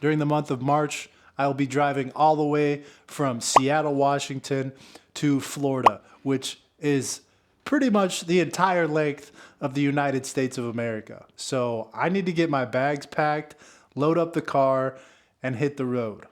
During the month of March, I will be driving all the way from Seattle, Washington to Florida, which is pretty much the entire length of the United States of America. So I need to get my bags packed, load up the car, and hit the road.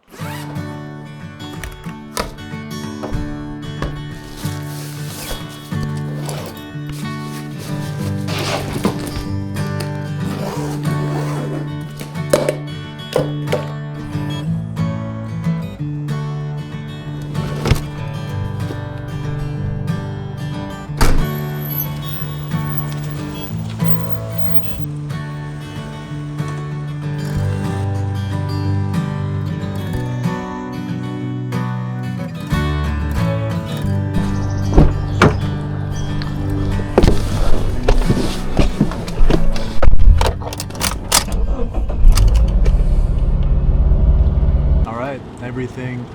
Everything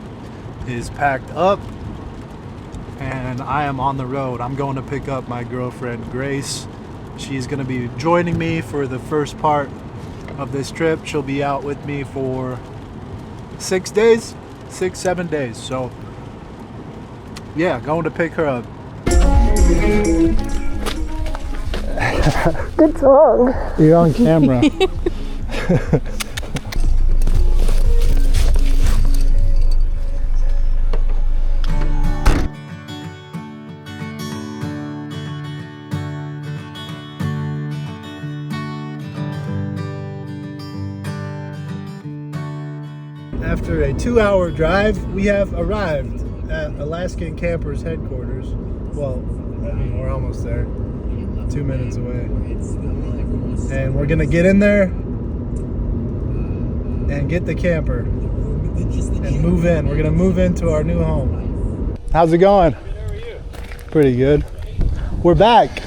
is packed up and I am on the road. I'm going to pick up my girlfriend Grace. She's going to be joining me for the first part of this trip. She'll be out with me for 7 days. So yeah, going to pick her up. Good song. You're on camera. After a 2-hour drive, we have arrived at Alaskan Campers headquarters. Well, I mean, we're almost there, 2 minutes away. And we're gonna get in there and get the camper and move in. We're gonna move into our new home. How's it going? How are you? Pretty good. We're back.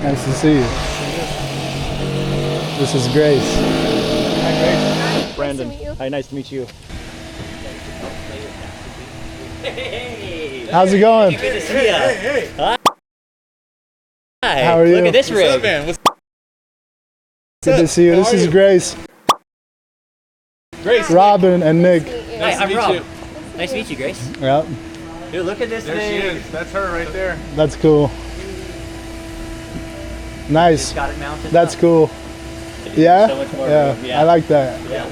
Nice to see you. This is Grace. Hi, Grace. Brandon. Nice to meet you. Hi, nice to meet you. How's it going? Good to see you. Hi. How are you? Look at this rig. Good to see you. This is Grace, Grace. Robin, and Nick. Hi, I'm Rob. Nice to meet you, Grace. Yep, Dude, look at this There thing. she is. That's her right there. that's cool. Nice. Got it mounted. That's up. cool. Yeah? So much more Yeah, room. Yeah. I like that. Yeah.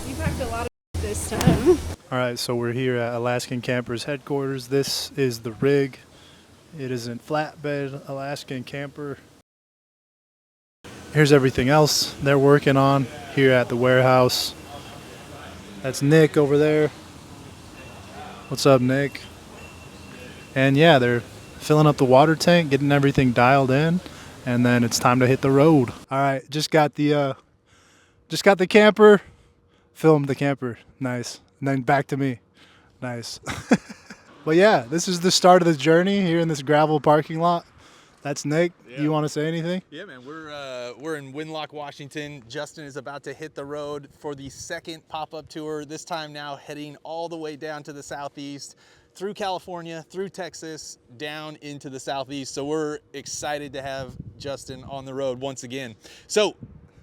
You packed a lot of this time. All right, so we're here at Alaskan Campers headquarters. This is the rig. It is in flatbed Alaskan camper. Here's everything else they're working on here at the warehouse. That's Nick over there. What's up, Nick? And yeah, they're filling up the water tank, getting everything dialed in, and then it's time to hit the road. All right, just got the camper. Filmed the camper. Nice. And then back to me. Nice. But yeah, this is the start of the journey here in this gravel parking lot. That's Nick. Yeah. You want to say anything? Yeah, man. We're in Winlock, Washington. Justin is about to hit the road for the second pop-up tour. This time now heading all the way down to the southeast, through California, through Texas, down into the southeast. So we're excited to have Justin on the road once again. So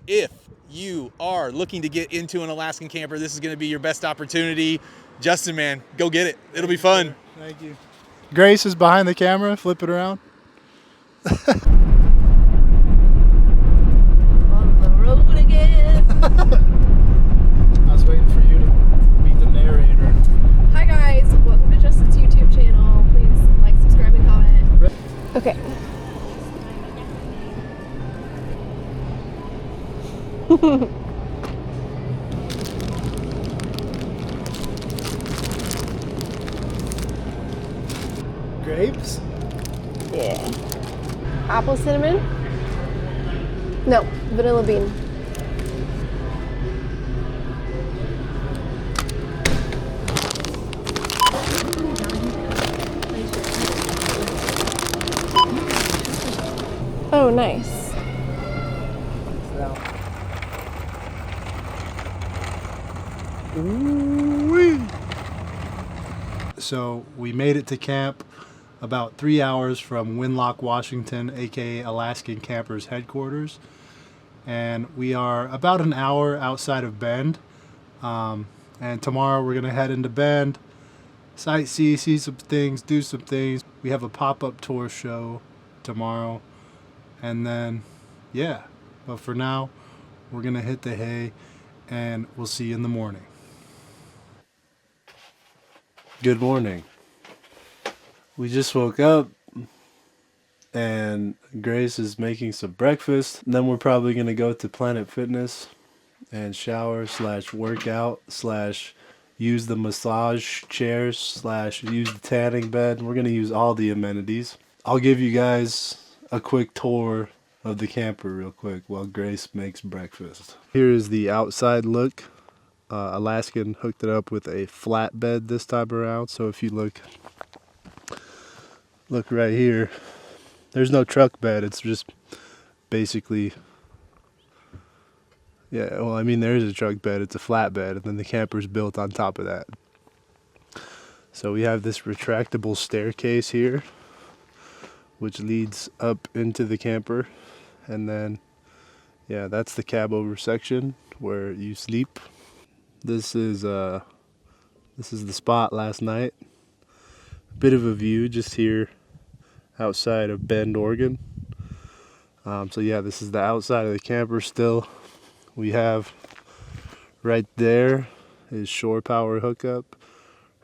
if you are looking to get into an Alaskan camper, this is going to be your best opportunity. Justin, man, go get it. It'll be fun. Thank you. Grace is behind the camera. Flip it around. On the road again. I was waiting for you to be the narrator. Hi guys, welcome to Justin's YouTube channel. Please like, subscribe, and comment. Okay. Grapes? Yeah. Apple cinnamon? No, vanilla bean. Oh, nice. Ooh-wee. So we made it to camp. about 3 hours from Winlock, Washington, aka Alaskan Campers headquarters. And we are about an hour outside of Bend. And tomorrow we're gonna head into Bend, sightsee, see some things, do some things. We have a pop-up tour show tomorrow, and then yeah. But for now, we're gonna hit the hay, and we'll see you in the morning. Good morning. We just woke up, and Grace is making some breakfast. And then we're probably gonna go to Planet Fitness and shower / workout / use the massage chairs / use the tanning bed. We're gonna use all the amenities. I'll give you guys a quick tour of the camper real quick while Grace makes breakfast. Here is the outside look. Alaskan hooked it up with a flat bed this time around, so if you look right here, there's no truck bed. It's just basically, yeah, well, I mean, there is a truck bed. It's a flat bed, and then the camper's built on top of that. So we have this retractable staircase here, which leads up into the camper. And then, yeah, that's the cab over section where you sleep. This is the spot last night. Bit of a view just here outside of Bend, Oregon. So yeah, this is the outside of the camper still. We have right there is shore power hookup.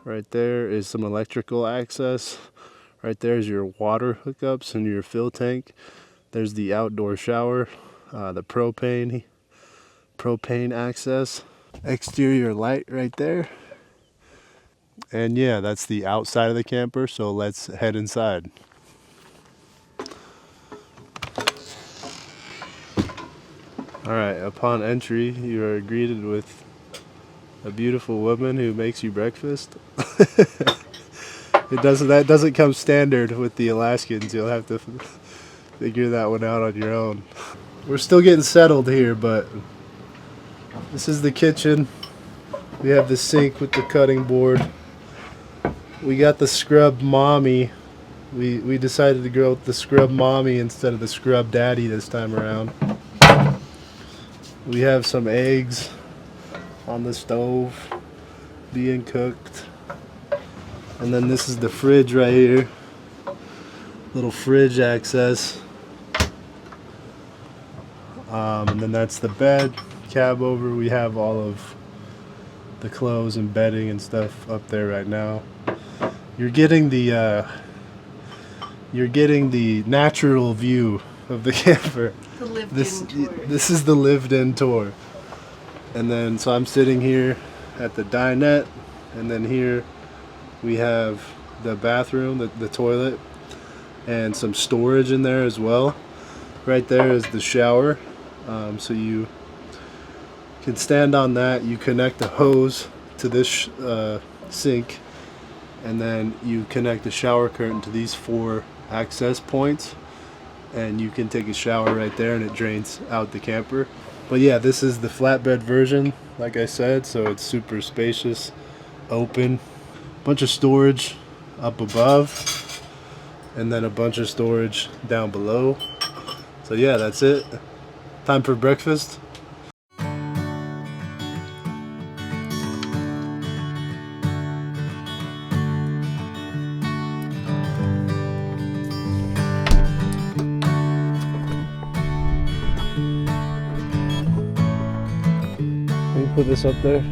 Right there is some electrical access. Right there is your water hookups and your fill tank. There's the outdoor shower, the propane access. Exterior light right there. And yeah, that's the outside of the camper, so let's head inside. Alright, upon entry, you are greeted with a beautiful woman who makes you breakfast. That doesn't come standard with the Alaskans. You'll have to figure that one out on your own. We're still getting settled here, but this is the kitchen. We have the sink with the cutting board. We got the Scrub Mommy. We decided to go with the Scrub Mommy instead of the Scrub Daddy this time around. We have some eggs on the stove being cooked. And then this is the fridge right here. Little fridge access. And then that's the bed. Cab over, we have all of the clothes and bedding and stuff up there right now. You're getting the natural view of the camper. The lived-in tour. This is the lived-in tour. And then so I'm sitting here at the dinette, and then here we have the bathroom, the toilet, and some storage in there as well. Right there is the shower. So you can stand on that. You connect a hose to this sink, and then you connect the shower curtain to these 4 access points, and you can take a shower right there, and it drains out the camper. But yeah, this is the flatbed version, like I said, so it's super spacious, open. Bunch of storage up above, and then a bunch of storage down below. So yeah, that's it. Time for breakfast. Can you put this up there?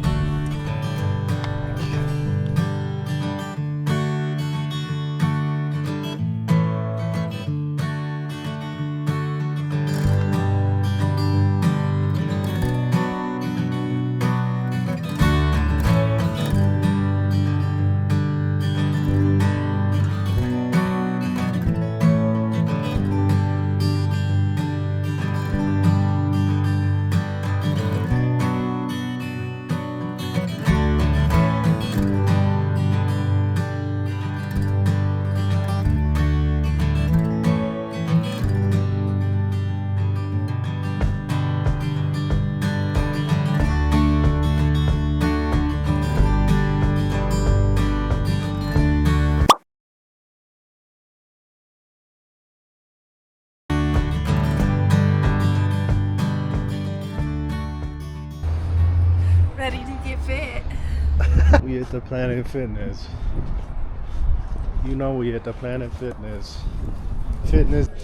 We at the Planet Fitness. You know we at the Planet Fitness. Fitness. Are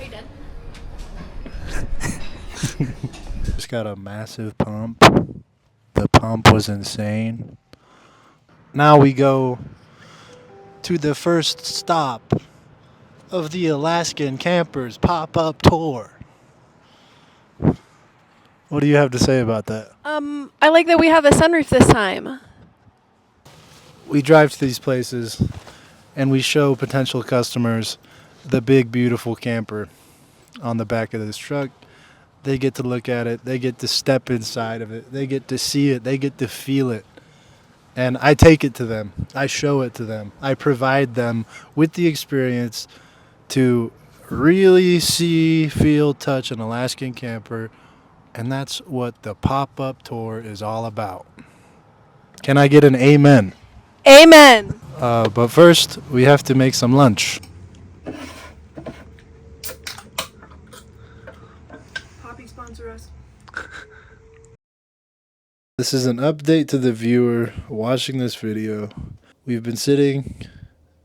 you done? Just got a massive pump. The pump was insane. Now we go to the first stop of the Alaskan Campers pop-up tour. What do you have to say about that? I like that we have a sunroof this time. We drive to these places and we show potential customers the big, beautiful camper on the back of this truck. They get to look at it. They get to step inside of it. They get to see it. They get to feel it. And I take it to them. I show it to them. I provide them with the experience to really see, feel, touch an Alaskan camper. And that's what the pop-up tour is all about. Can I get an amen? Amen. But first, we have to make some lunch. Poppy sponsor us. This is an update to the viewer watching this video. We've been sitting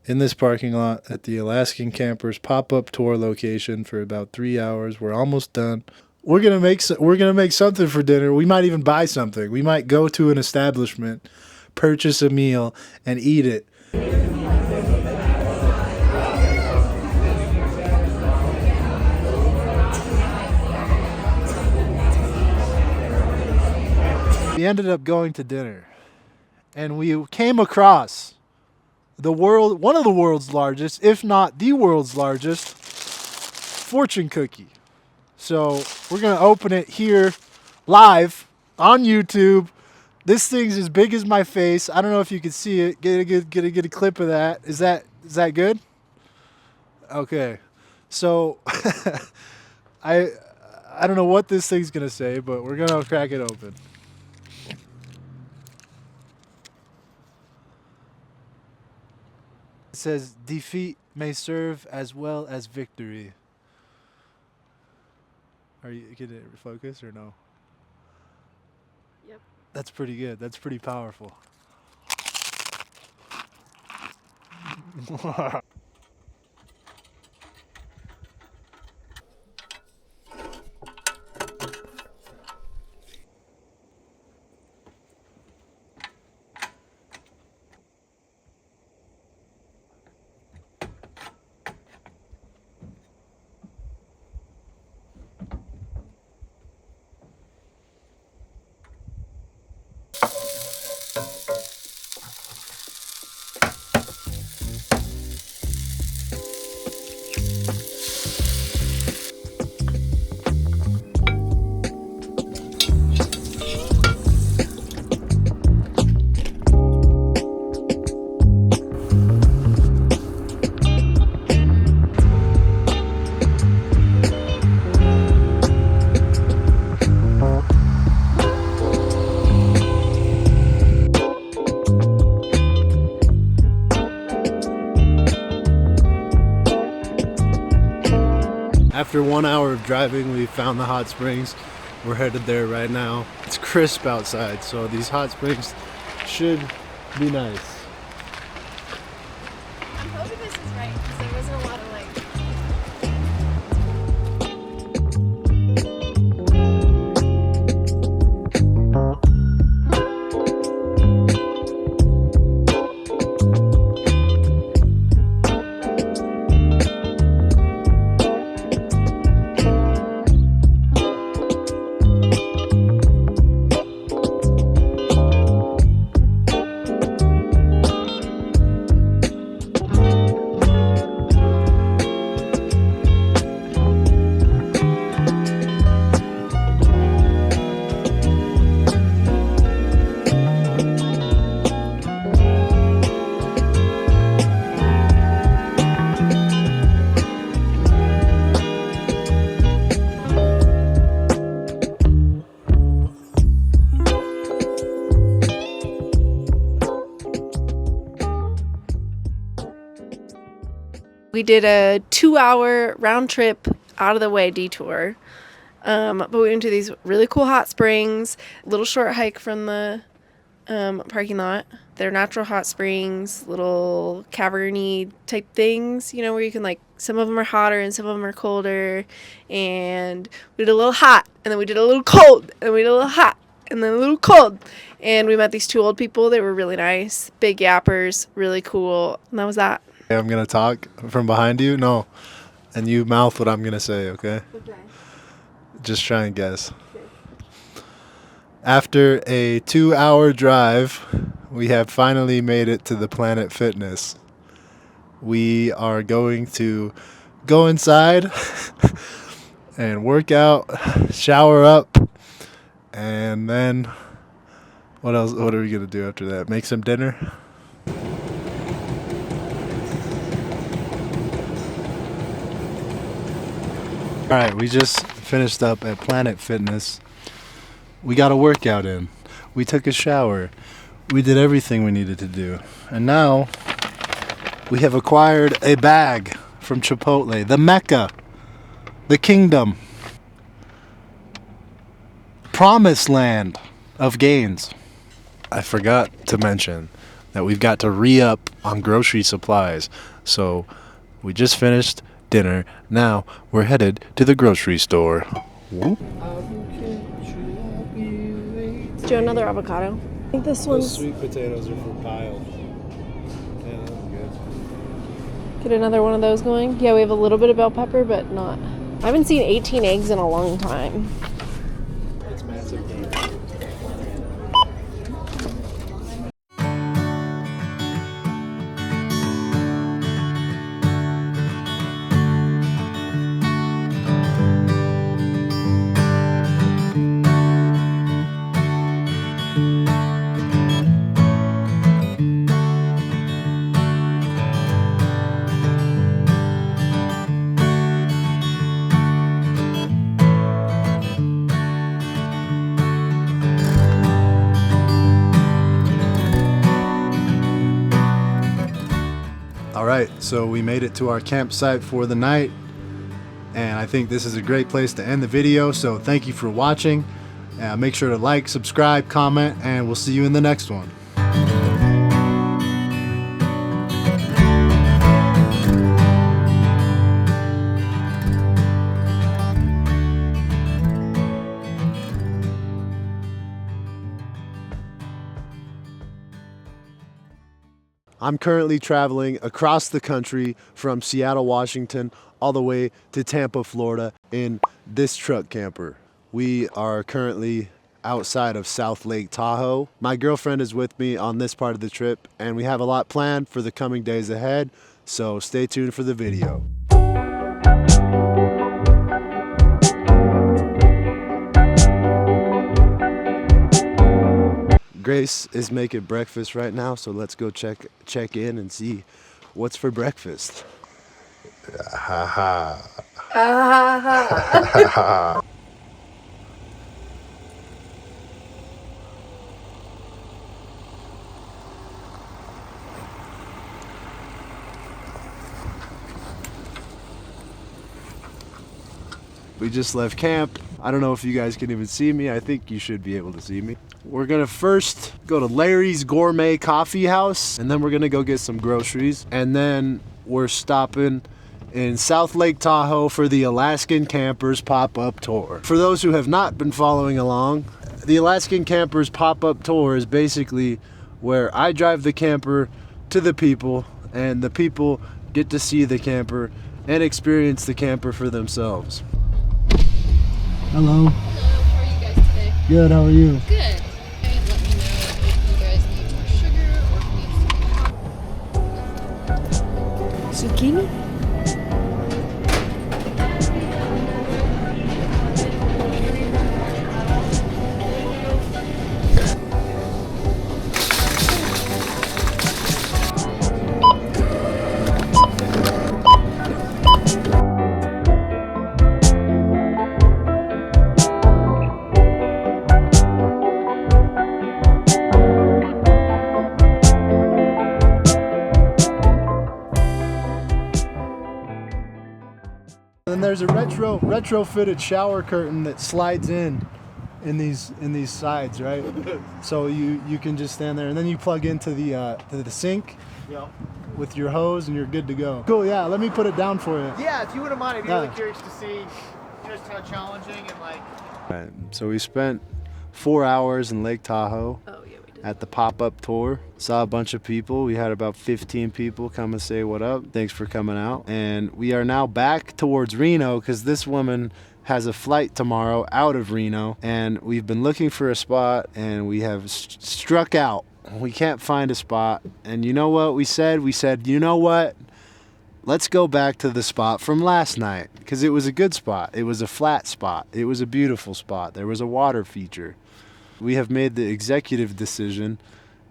in this parking lot at the Alaskan Campers pop-up tour location for about 3 hours. We're almost done. We're gonna make something for dinner. We might even buy something. We might go to an establishment, purchase a meal, and eat it. We ended up going to dinner, and we came across one of the world's largest, if not the world's largest, fortune cookie. So we're gonna open it here live on YouTube. This thing's as big as my face. I don't know if you can see it. Get a clip of that. Is that good? Okay. So I don't know what this thing's gonna say, but we're gonna crack it open. It says defeat may serve as well as victory. Are you getting it focus or no? Yep. That's pretty good. That's pretty powerful. After 1 hour of driving, we found the hot springs. We're headed there right now. It's crisp outside, so these hot springs should be nice. I'm hoping this is right because there wasn't a lot of like. We did a 2-hour round trip out of the way detour. But we went to these really cool hot springs, little short hike from the parking lot. They're natural hot springs, little caverny type things, you know, where you can like, some of them are hotter and some of them are colder. And we did a little hot, and then we did a little cold, and we did a little hot, and then a little cold. And we met these 2 old people. They were really nice, big yappers, really cool. And that was that. I'm going to talk from behind you. No. And you mouth what I'm going to say, okay? Okay. Just try and guess. After a 2-hour drive, we have finally made it to the Planet Fitness. We are going to go inside and work out, shower up, and then what else? What are we going to do after that? Make some dinner? All right, we just finished up at Planet Fitness. We got a workout in. We took a shower. We did everything we needed to do. And now we have acquired a bag from Chipotle, the Mecca, the kingdom, promised land of gains. I forgot to mention that we've got to re-up on grocery supplies. So we just finished dinner. Now we're headed to the grocery store. Whoop. Do another avocado. I think this one's. Sweet potatoes are for Kyle. Yeah, that was good. Get another one of those going. Yeah, we have a little bit of bell pepper, but not. I haven't seen 18 eggs in a long time. That's massive game. All right, so we made it to our campsite for the night, and I think this is a great place to end the video. So thank you for watching. Make sure to like, subscribe, comment, and we'll see you in the next one. I'm currently traveling across the country from Seattle, Washington, all the way to Tampa, Florida in this truck camper. We are currently outside of South Lake Tahoe. My girlfriend is with me on this part of the trip, and we have a lot planned for the coming days ahead, so stay tuned for the video. Grace is making breakfast right now, so let's go check in and see what's for breakfast. Ha ha. We just left camp. I don't know if you guys can even see me. I think you should be able to see me. We're gonna first go to Larry's Gourmet Coffee House, and then we're gonna go get some groceries, and then we're stopping in South Lake Tahoe for the Alaskan Campers Pop-Up Tour. For those who have not been following along, the Alaskan Campers Pop-Up Tour is basically where I drive the camper to the people, and the people get to see the camper and experience the camper for themselves. Hello. Hello, how are you guys today? Good, how are you? Good. And let me know if you guys need more sugar or if it needs to be hot. Zucchini? And there's a retrofitted shower curtain that slides in these sides, right? So you can just stand there, and then you plug into the sink with your hose, and you're good to go. Cool, yeah. Let me put it down for you. Yeah, if you wouldn't mind, I'd be really Yeah. curious to see just how challenging and like. Right. So we spent 4 hours in Lake Tahoe Oh yeah, we did. at the pop-up tour. Saw a bunch of people. We had about 15 people come and say what up. Thanks for coming out. And we are now back towards Reno because this woman has a flight tomorrow out of Reno, and we've been looking for a spot, and we have struck out. We can't find a spot, and you know what we said? We said, you know what? Let's go back to the spot from last night because it was a good spot. It was a flat spot. It was a beautiful spot. There was a water feature. We have made the executive decision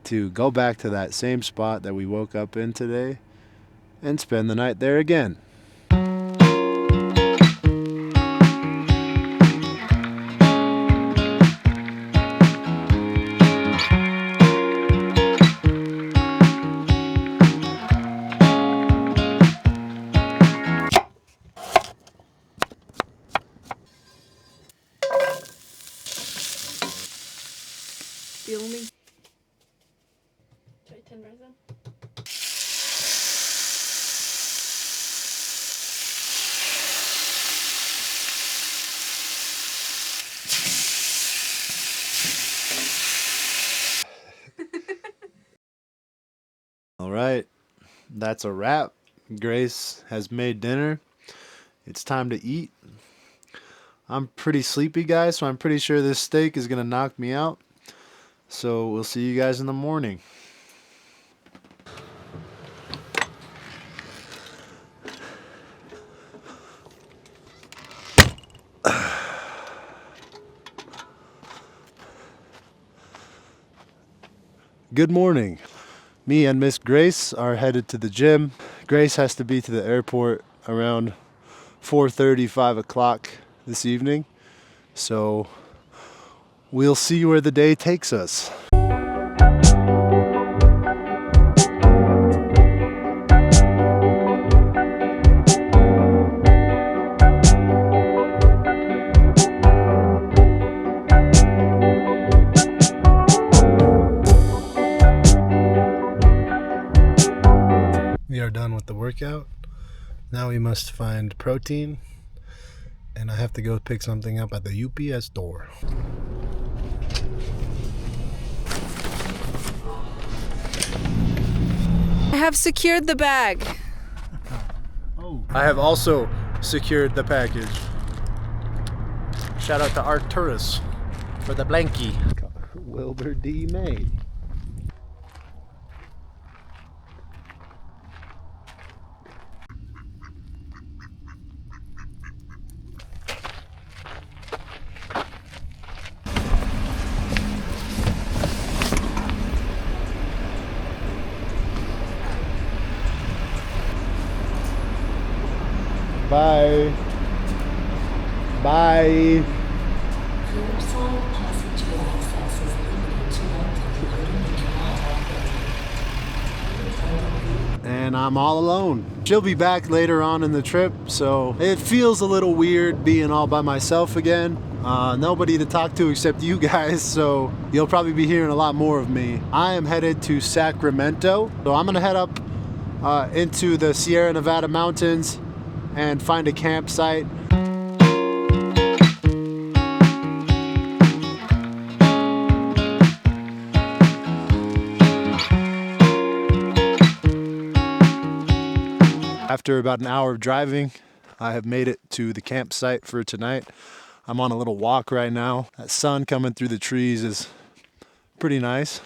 to go back to that same spot that we woke up in today and spend the night there again. Feel me? Try 10 resin. All right, that's a wrap. Grace has made dinner. It's time to eat. I'm pretty sleepy, guys, so I'm pretty sure this steak is going to knock me out. So we'll see you guys in the morning. Good morning. Me and Miss Grace are headed to the gym. Grace has to be to the airport around 4:30, 5 o'clock this evening. So we'll see where the day takes us. We are done with the workout. Now we must find protein, and I have to go pick something up at the UPS store. I have secured the bag. I have also secured the package. Shout out to Arcturus for the blankie. Wilbur D. May. Bye. Bye. And I'm all alone. She'll be back later on in the trip, so it feels a little weird being all by myself again. Nobody to talk to except you guys, so you'll probably be hearing a lot more of me. I am headed to Sacramento, so I'm gonna head up into the Sierra Nevada mountains and find a campsite. After about an hour of driving, I have made it to the campsite for tonight. I'm on a little walk right now. That sun coming through the trees is pretty nice.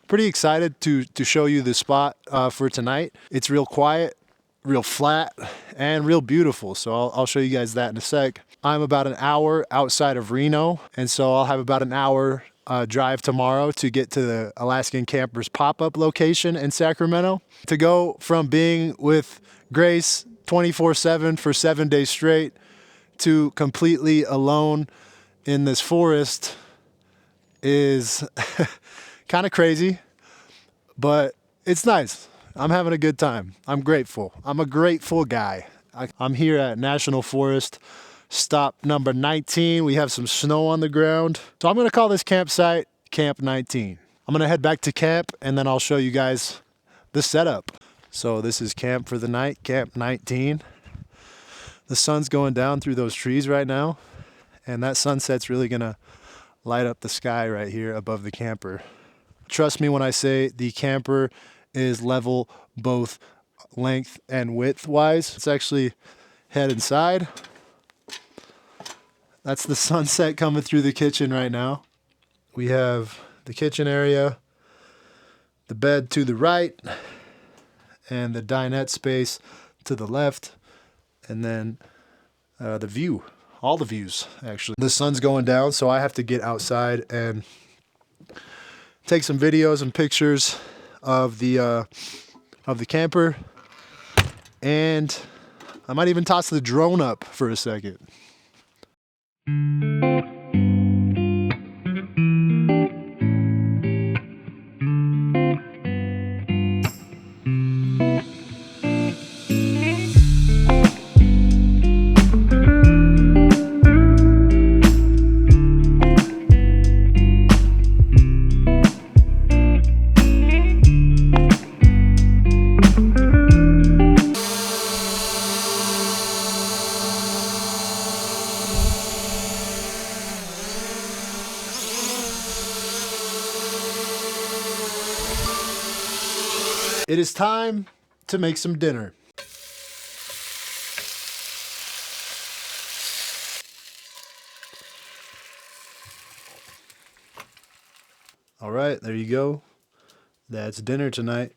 Pretty excited to show you the spot for tonight. It's real quiet, real flat, and real beautiful. So I'll show you guys that in a sec. I'm about an hour outside of Reno, and so I'll have about an hour drive tomorrow to get to the Alaskan Campers pop-up location in Sacramento. To go from being with Grace 24/7 for 7 days straight to completely alone in this forest is kind of crazy, but it's nice. I'm having a good time. I'm grateful. I'm a grateful guy. I'm here at National Forest, stop number 19. We have some snow on the ground. So I'm gonna call this campsite Camp 19. I'm gonna head back to camp and then I'll show you guys the setup. So this is camp for the night, Camp 19. The sun's going down through those trees right now, and that sunset's really gonna light up the sky right here above the camper. Trust me when I say the camper is level both length and width wise. Let's actually head inside. That's the sunset coming through the kitchen right now. We have the kitchen area, the bed to the right, and the dinette space to the left, and then the view, all the views actually. The sun's going down, so I have to get outside and take some videos and pictures of the camper, and I might even toss the drone up for a second. It is time to make some dinner. All right, there you go. That's dinner tonight.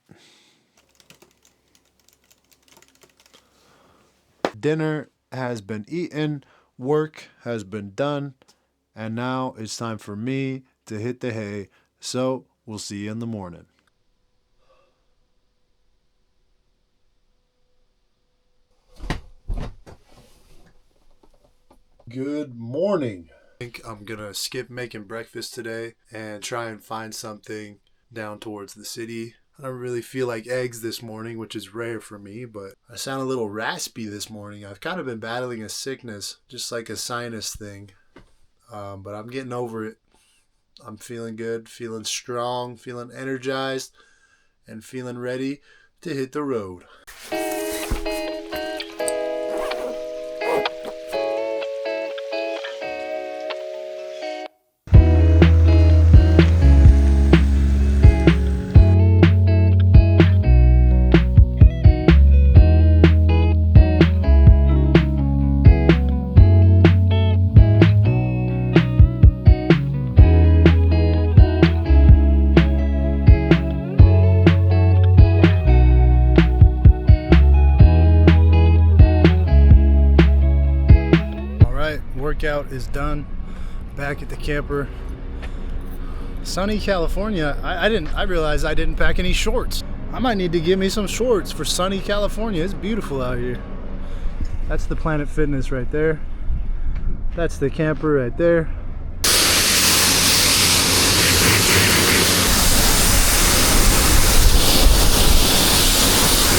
Dinner has been eaten, work has been done, and now it's time for me to hit the hay. So we'll see you in the morning. Good morning. I think I'm gonna skip making breakfast today and try and find something down towards the city. I don't really feel like eggs this morning, which is rare for me, but I sound a little raspy this morning. I've kind of been battling a sickness, just like a sinus thing, but I'm getting over it. I'm feeling good, feeling strong, feeling energized, and feeling ready to hit the road. Workout is done. Back at the camper. Sunny California. I realized I didn't pack any shorts. I might need to get me some shorts for sunny California. It's beautiful out here. That's the Planet Fitness right there. That's the camper right there.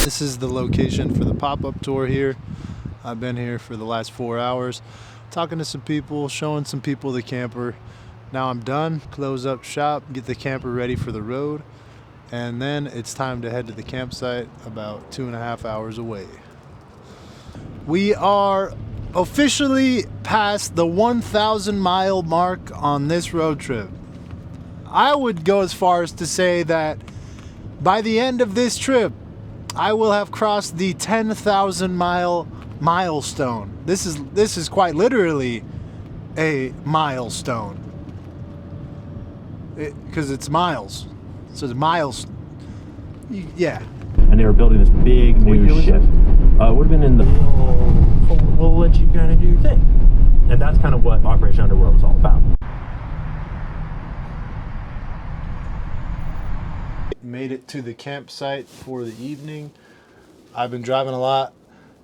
This is the location for the pop-up tour here. I've been here for the last 4 hours, talking to some people, showing some people the camper. Now I'm done, close up shop, get the camper ready for the road, and then it's time to head to the campsite about 2.5 hours away. We are officially past the 1,000 mile mark on this road trip. I would go as far as to say that by the end of this trip, I will have crossed the 10,000 mile milestone. This is quite literally a milestone, because it's miles, so it's miles. Yeah. And they were building this big new ship. It would have been in the we'll let you kind of do your thing, and that's kind of what Operation Underworld was all about. Made it to the campsite for the evening. I've been driving a lot,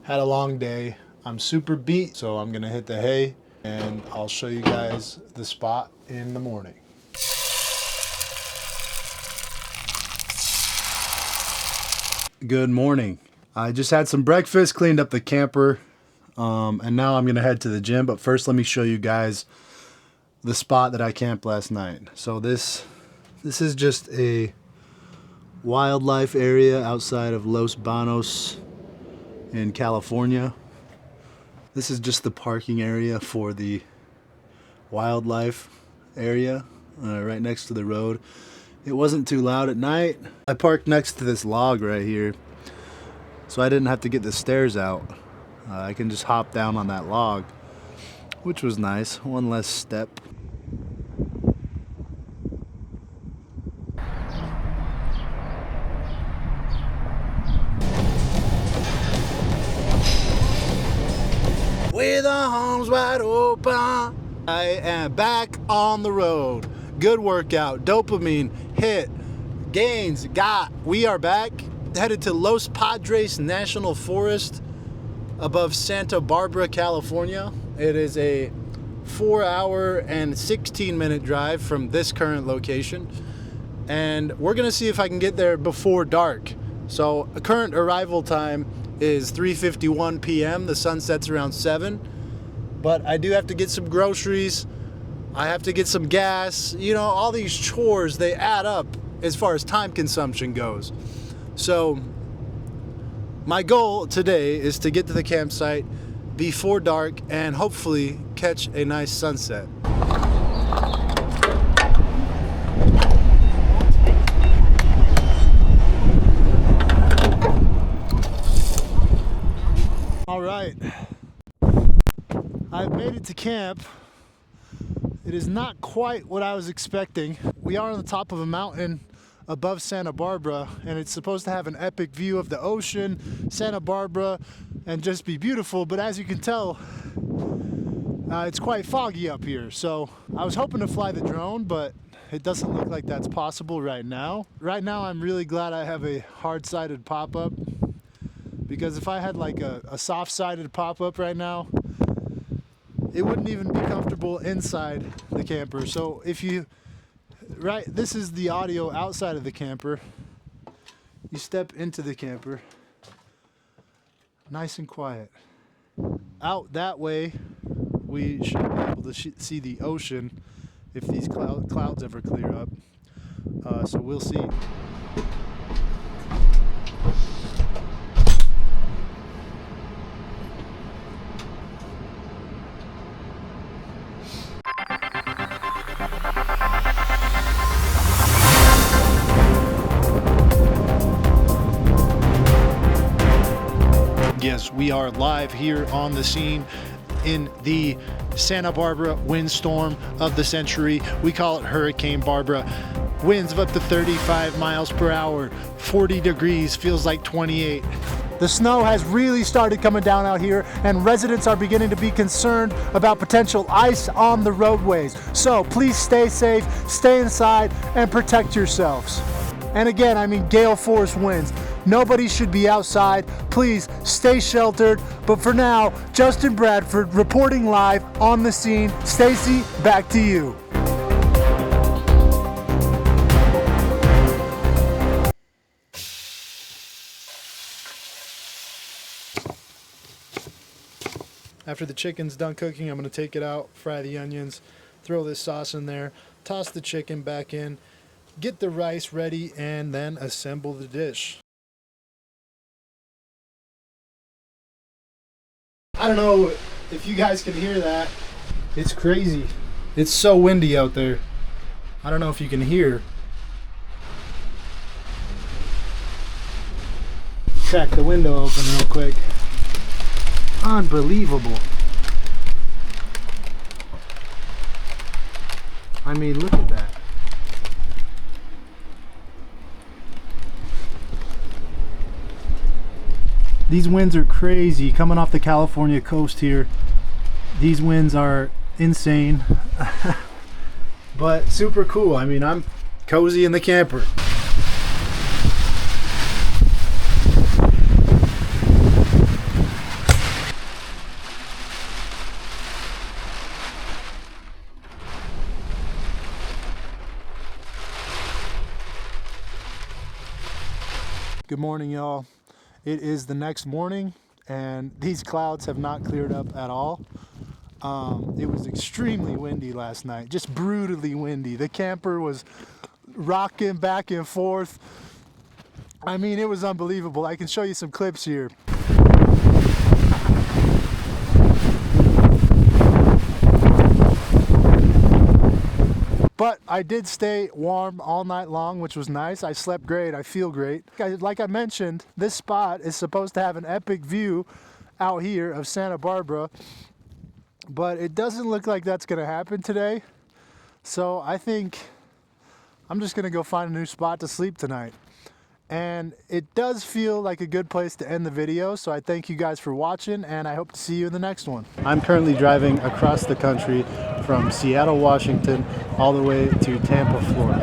had a long day. I'm super beat, so I'm gonna hit the hay and I'll show you guys the spot in the morning. Good morning. I just had some breakfast, cleaned up the camper, and now I'm gonna head to the gym. But first, let me show you guys the spot that I camped last night. So this is just a wildlife area outside of Los Banos in California. This is just the parking area for the wildlife area right next to the road. It wasn't too loud at night. I parked next to this log right here, so I didn't have to get the stairs out. I can just hop down on that log, which was nice. One less step. With our arms wide open, I am back on the road. Good workout, dopamine hit, gains got. We are back, headed to Los Padres National Forest above Santa Barbara, California. It is a 4-hour and 16-minute drive from this current location, and we're gonna see if I can get there before dark. So current arrival time is 3:51 p.m. The sun sets around 7, but I do have to get some groceries. I have to get some gas. You know, all these chores, they add up as far as time consumption goes. So my goal today is to get to the campsite before dark and hopefully catch a nice sunset. All right, I've made it to camp. It is not quite what I was expecting. We are on the top of a mountain above Santa Barbara, and it's supposed to have an epic view of the ocean, Santa Barbara, and just be beautiful. But as you can tell, it's quite foggy up here. So I was hoping to fly the drone, but it doesn't look like that's possible right now. Right now, I'm really glad I have a hard-sided pop-up, because if I had like a soft-sided pop-up right now, it wouldn't even be comfortable inside the camper. So if you, this is the audio outside of the camper. You step into the camper, nice and quiet. Out that way, we should be able to see the ocean if these clouds ever clear up. So we'll see. Yes, we are live here on the scene in the Santa Barbara windstorm of the century. We call it Hurricane Barbara. Winds of up to 35 miles per hour, 40 degrees, feels like 28. The snow has really started coming down out here, and residents are beginning to be concerned about potential ice on the roadways. So please stay safe, stay inside, and protect yourselves. And again, I mean gale force winds. Nobody should be outside. Please stay sheltered. But for now, Justin Bradford reporting live on the scene. Stacy, back to you. After the chicken's done cooking, I'm going to take it out, fry the onions, throw this sauce in there, toss the chicken back in, get the rice ready, and then assemble the dish. I don't know if you guys can hear that. It's crazy. It's so windy out there. I don't know if you can hear. Crack the window open real quick. Unbelievable. I mean, look at that. These winds are crazy coming off the California coast here. These winds are insane, but super cool. I mean, I'm cozy in the camper. Good morning, y'all. It is the next morning, and these clouds have not cleared up at all. It was extremely windy last night, just brutally windy. The camper was rocking back and forth. I mean, it was unbelievable. I can show you some clips here. But I did stay warm all night long, which was nice. I slept great. I feel great. Like I mentioned, this spot is supposed to have an epic view out here of Santa Barbara, but it doesn't look like that's going to happen today. So I think I'm just going to go find a new spot to sleep tonight. And it does feel like a good place to end the video, so I thank you guys for watching, and I hope to see you in the next one. I'm currently driving across the country from Seattle, Washington, all the way to Tampa, Florida.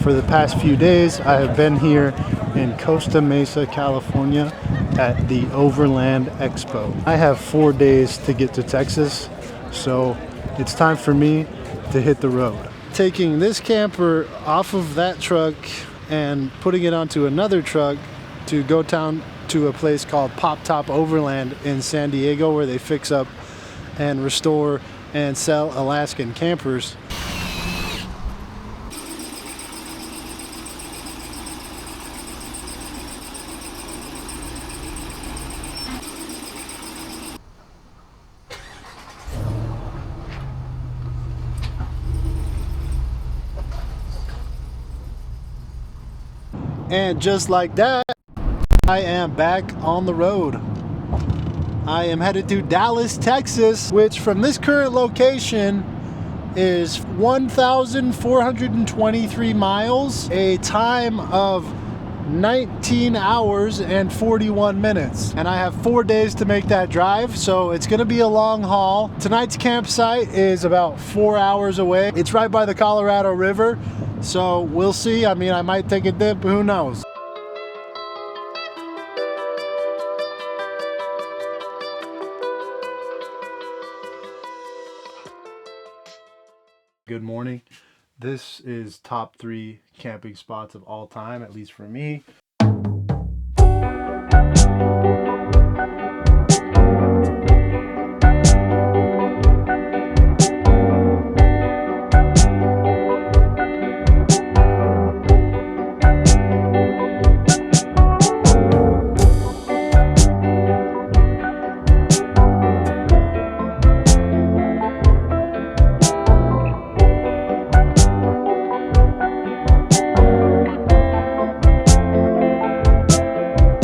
For the past few days, I have been here in Costa Mesa, California at the Overland Expo. I have 4 days to get to Texas, so it's time for me to hit the road. Taking this camper off of that truck and putting it onto another truck to go down to a place called Pop Top Overland in San Diego, where they fix up and restore and sell Alaskan campers. And just like that, I am back on the road. I am headed to Dallas, Texas, which from this current location is 1,423 miles, a time of 19 hours and 41 minutes. And I have 4 days to make that drive, so it's gonna be a long haul. Tonight's campsite is about 4 hours away. It's right by the Colorado River. So we'll see. I mean, I might take a dip, who knows? Good morning. This is top 3 camping spots of all time, at least for me.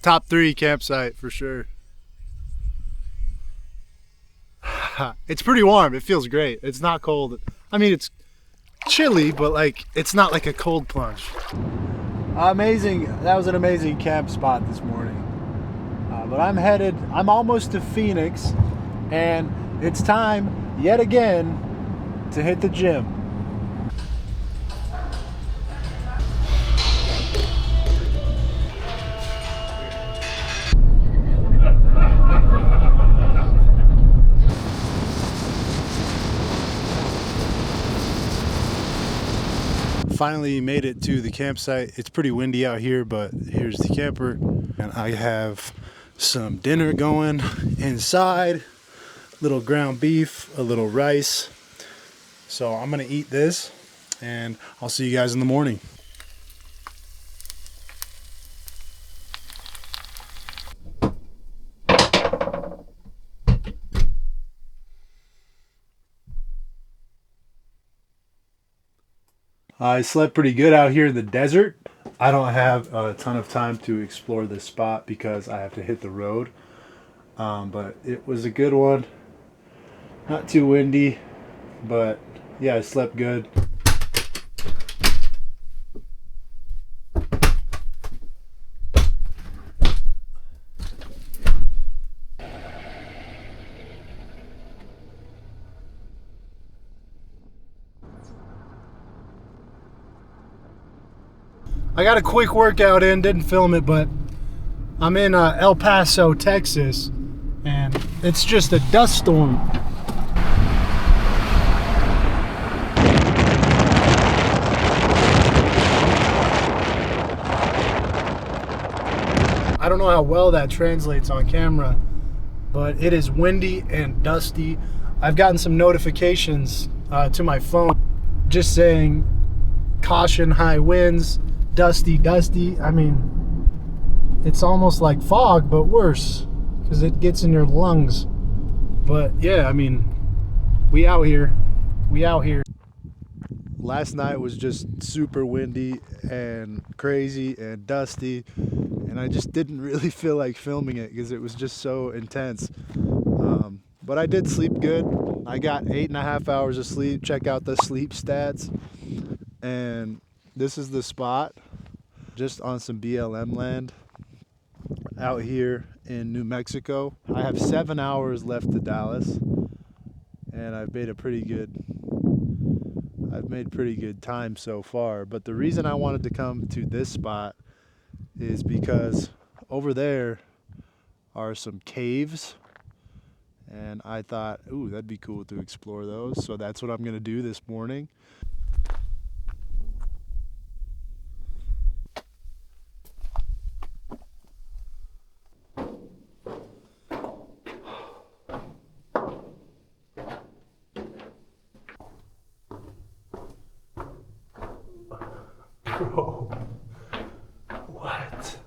Top 3 campsite for sure. It's pretty warm. It feels great. It's not cold. I mean, it's chilly, but like it's not like a cold plunge. Amazing. That was an amazing camp spot this morning. But I'm almost to Phoenix, and it's time yet again to hit the gym. Finally made it to the campsite. It's pretty windy out here, but here's the camper, and I have some dinner going inside. Little ground beef, a little rice. So I'm gonna eat this, and I'll see you guys in the morning. I slept pretty good out here in the desert. I don't have a ton of time to explore this spot because I have to hit the road. But it was a good one. Not too windy, but yeah, I slept good. I got a quick workout in, didn't film it, but I'm in El Paso, Texas, and it's just a dust storm. don't know how well that translates on camera, but it is windy and dusty. I've gotten some notifications to my phone just saying caution, high winds, dusty. I mean, it's almost like fog, but worse because it gets in your lungs. But yeah, I mean, we out here. Last night was just super windy and crazy and dusty, and I just didn't really feel like filming it because it was just so intense. But I did sleep good. I got 8.5 hours of sleep. Check out the sleep stats. And this is the spot, just on some BLM land out here in New Mexico. I have 7 hours left to Dallas, and I've made pretty good time so far. But the reason I wanted to come to this spot is because over there are some caves, and I thought, ooh, that'd be cool to explore those. So that's what I'm gonna do this morning. Bro, what?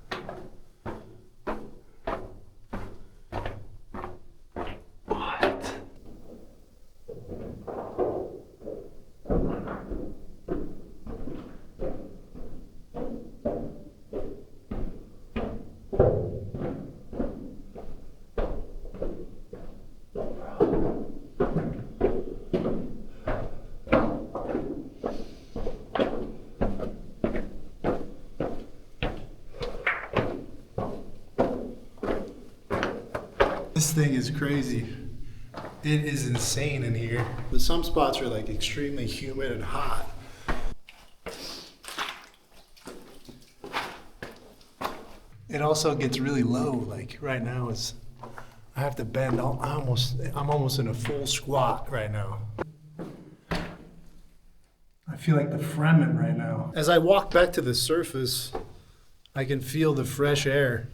What? This thing is crazy. It is insane in here. But some spots are like extremely humid and hot. It also gets really low. Like right now, I have to bend. I'm almost in a full squat right now. I feel like the Fremen right now. As I walk back to the surface, I can feel the fresh air.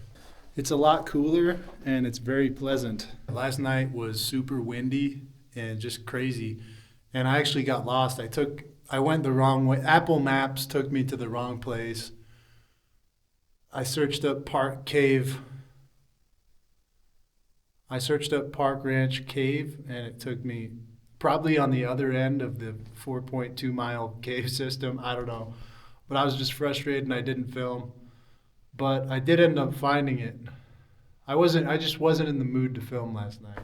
It's a lot cooler and it's very pleasant. Last night was super windy and just crazy. And I actually got lost. I went the wrong way. Apple Maps took me to the wrong place. I searched up Park Ranch Cave, and it took me probably on the other end of the 4.2 mile cave system. I don't know. But I was just frustrated and I didn't film. But I did end up finding it. I just wasn't in the mood to film last night.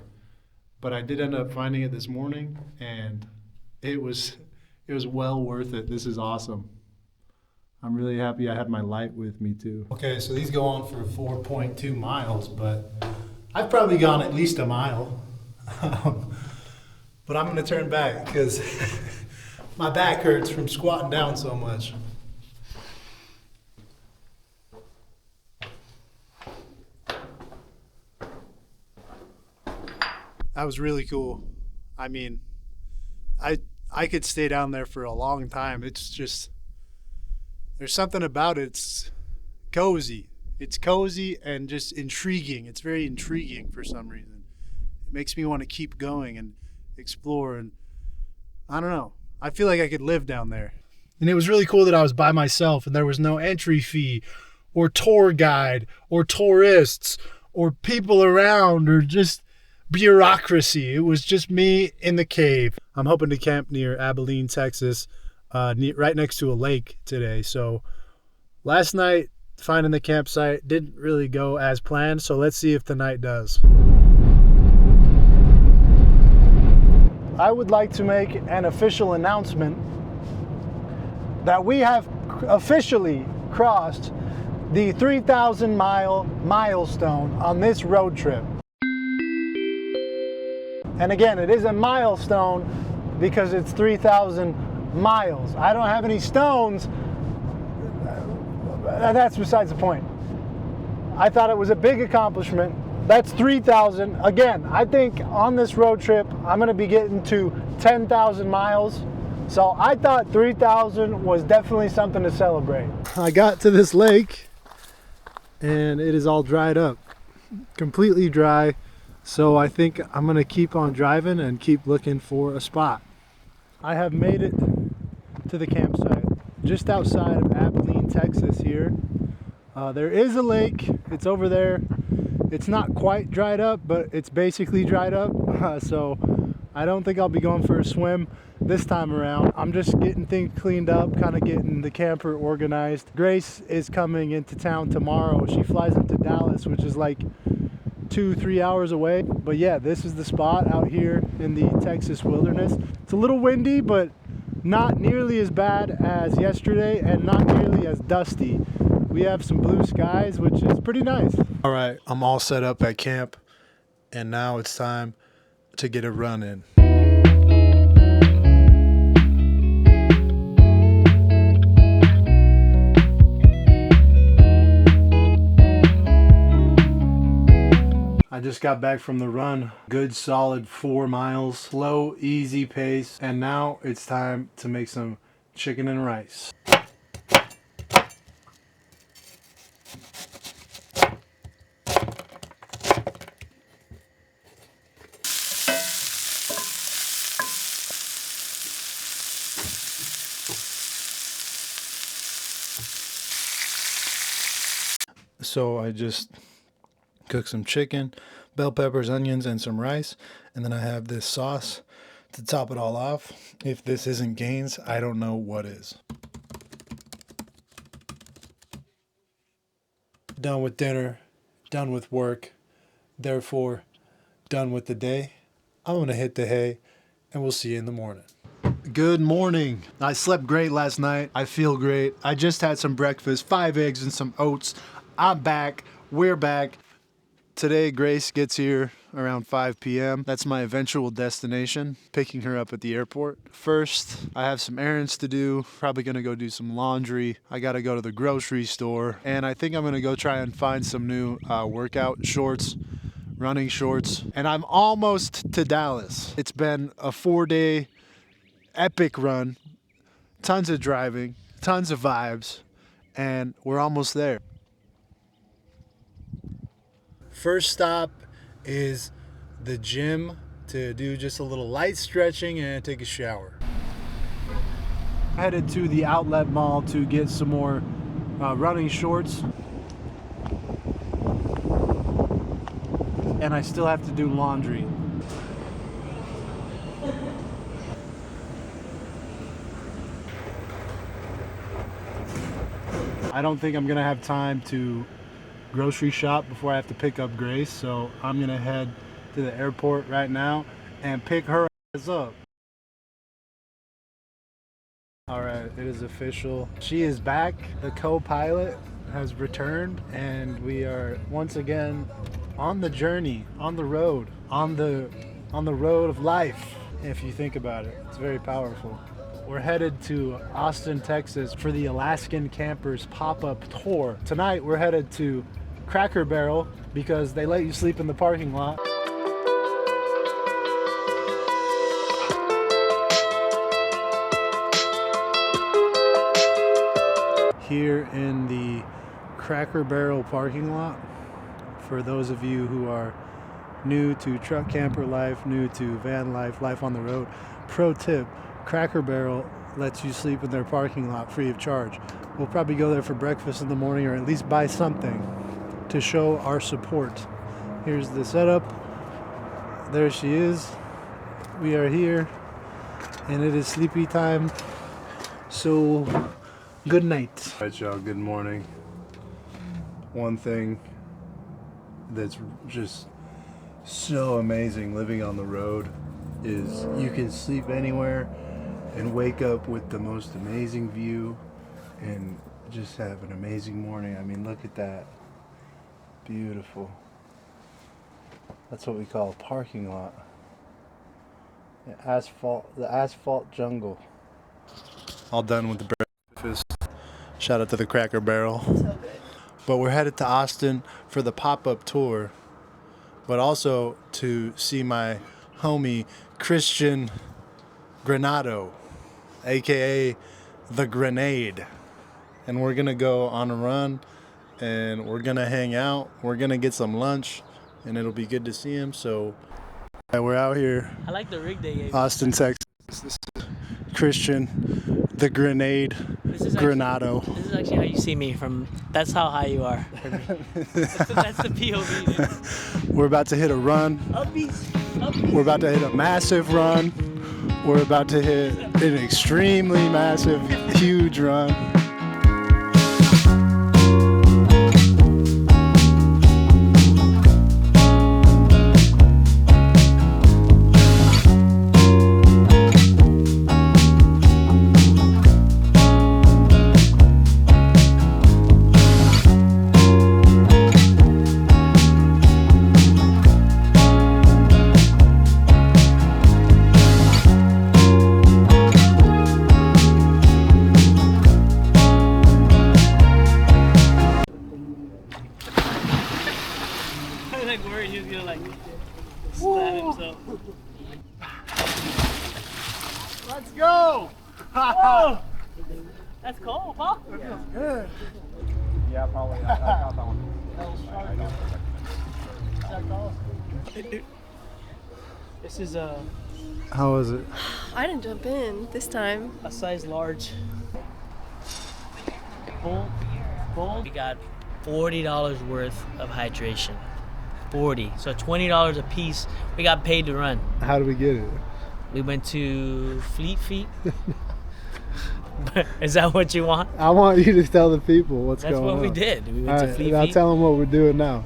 But I did end up finding it this morning, and it was well worth it. This is awesome. I'm really happy I had my light with me too. Okay, so these go on for 4.2 miles, but I've probably gone at least a mile. But I'm gonna turn back because my back hurts from squatting down so much. That was really cool. I mean, I could stay down there for a long time. It's just, there's something about it. It's cozy. It's cozy and just intriguing. It's very intriguing for some reason. It makes me want to keep going and explore, and I don't know. I feel like I could live down there. And it was really cool that I was by myself and there was no entry fee or tour guide or tourists or people around or just bureaucracy. It was just me in the cave. I'm hoping to camp near Abilene, Texas, right next to a lake today. So last night, finding the campsite didn't really go as planned. So let's see if tonight does. I would like to make an official announcement that we have officially crossed the 3,000 mile milestone on this road trip. And again, it is a milestone because it's 3,000 miles. I don't have any stones. That's besides the point. I thought it was a big accomplishment. That's 3,000. Again, I think on this road trip, I'm going to be getting to 10,000 miles. So I thought 3,000 was definitely something to celebrate. I got to this lake and it is all dried up, completely dry. So I think I'm gonna keep on driving and keep looking for a spot. I have made it to the campsite just outside of Abilene, Texas here. There is a lake, it's over there. It's not quite dried up, but it's basically dried up. So I don't think I'll be going for a swim this time around. I'm just getting things cleaned up, kind of getting the camper organized. Grace is coming into town tomorrow. She flies into Dallas, which is like 2-3 hours away. But yeah, this is the spot out here in the Texas wilderness. It's a little windy, but not nearly as bad as yesterday and not nearly as dusty. We have some blue skies, which is pretty nice. All right, I'm all set up at camp, and now it's time to get a run in. I just got back from the run. Good solid 4 miles, slow, easy pace. And now it's time to make some chicken and rice. So I just cook some chicken, bell peppers, onions, and some rice. And then I have this sauce to top it all off. If this isn't Gaines, I don't know what is. Done with dinner, done with work, therefore done with the day. I'm gonna hit the hay and we'll see you in the morning. Good morning. I slept great last night. I feel great. I just had some breakfast, 5 eggs and some oats. I'm back. We're back. Today, Grace gets here around 5 p.m. That's my eventual destination, picking her up at the airport. First, I have some errands to do. Probably gonna go do some laundry. I gotta go to the grocery store. And I think I'm gonna go try and find some new workout shorts, running shorts. And I'm almost to Dallas. It's been a 4-day epic run. Tons of driving, tons of vibes, and we're almost there. First stop is the gym to do just a little light stretching and take a shower. Headed to the outlet mall to get some more running shorts. And I still have to do laundry. I don't think I'm gonna have time to grocery shop before I have to pick up Grace, so I'm gonna head to the airport right now and pick her ass up. All right, it is official. She is back. The co-pilot has returned, and we are once again on the journey, on the road, on the road of life. If you think about it, it's very powerful. We're headed to Austin, Texas for the Alaskan Campers pop-up tour. Tonight, we're headed to Cracker Barrel because they let you sleep in the parking lot. Here in the Cracker Barrel parking lot, for those of you who are new to truck camper life, new to van life, life on the road, pro tip, Cracker Barrel lets you sleep in their parking lot free of charge. We'll probably go there for breakfast in the morning, or at least buy something to show our support. Here's the setup. There she is. We are here and it is sleepy time. So good night. All right, y'all, good morning. One thing that's just so amazing living on the road is you can sleep anywhere and wake up with the most amazing view and just have an amazing morning. I mean, look at that. Beautiful. That's what we call a parking lot. The asphalt jungle. All done with the breakfast. Shout out to the Cracker Barrel. So good. But we're headed to Austin for the pop-up tour, but also to see my homie Christian Granado, aka the Grenade. And we're gonna go on a run and we're gonna hang out. We're gonna get some lunch, and it'll be good to see him. So we're out here, I like the rig they gave. Austin, Texas. This is Christian, the grenade, Granado. This is actually how you see me from. That's how high you are. For me. That's the POV, dude. We're about to hit a run. We're about to hit a massive run. We're about to hit an extremely massive, huge run. Like worried he was gonna like slam himself. Let's go! Whoa! That's cold, huh? Good. Yeah, probably. I got that one. This is How was it? I didn't jump in this time. a size large. Bull. We got $40 worth of hydration. 40. So $20 a piece. We got paid to run. How do we get it? We went to Fleet Feet. Is that what you want? I want you to tell the people what's That's going on. what we did. We went All to right, Fleet now Feet. tell them what we're doing now.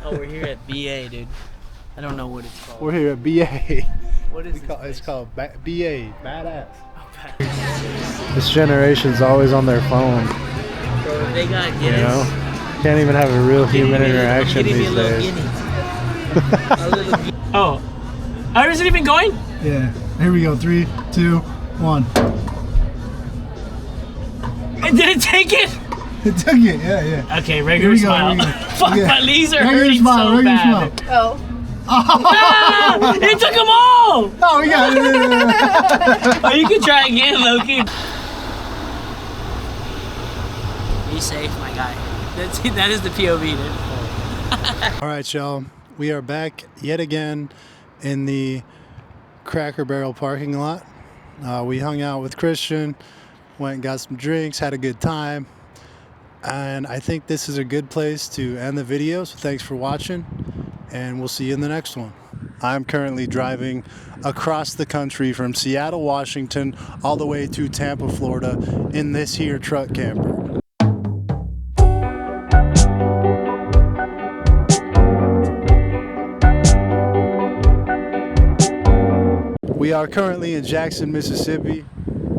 Oh, we're here at BA, dude. I don't know what it's called. We're here at BA. What is It's called BA, badass. Oh, This generation's always on their phone. bro, they got You Guinness. know, can't even have a real human interaction Getting me a these little days. guinea. A little guinea. Oh, is it even going? Yeah. Here we go. 3, 2, 1. Did it take it? It took it. Yeah. Okay, regular Here we go, smile. here we go. Fuck, Yeah. my knees are Regular hurting smile, so regular bad. smile. Oh. Ah, it took them all! Oh, we got it. Oh, you can try again, Loki. Be safe, my guy. That is the POV, dude. All right, y'all. We are back yet again in the Cracker Barrel parking lot. We hung out with Christian, went and got some drinks, had a good time. And I think this is a good place to end the video. So thanks for watching, and we'll see you in the next one. I'm currently driving across the country from Seattle, Washington, all the way to Tampa, Florida in this here truck camper. We are currently in Jackson, Mississippi,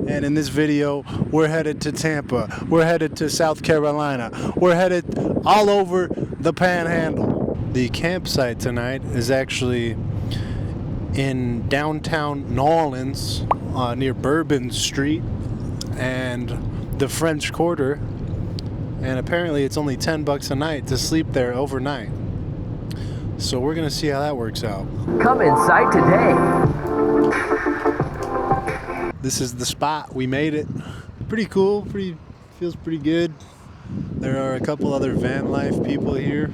and in this video, we're headed to Tampa. We're headed to South Carolina. We're headed all over the Panhandle. The campsite tonight is actually in downtown New Orleans, near Bourbon Street and the French Quarter. And apparently it's only $10 a night to sleep there overnight. So we're gonna see how that works out. Come inside today. This is the spot. We made it. Pretty cool. Feels pretty good. There are a couple other van life people here,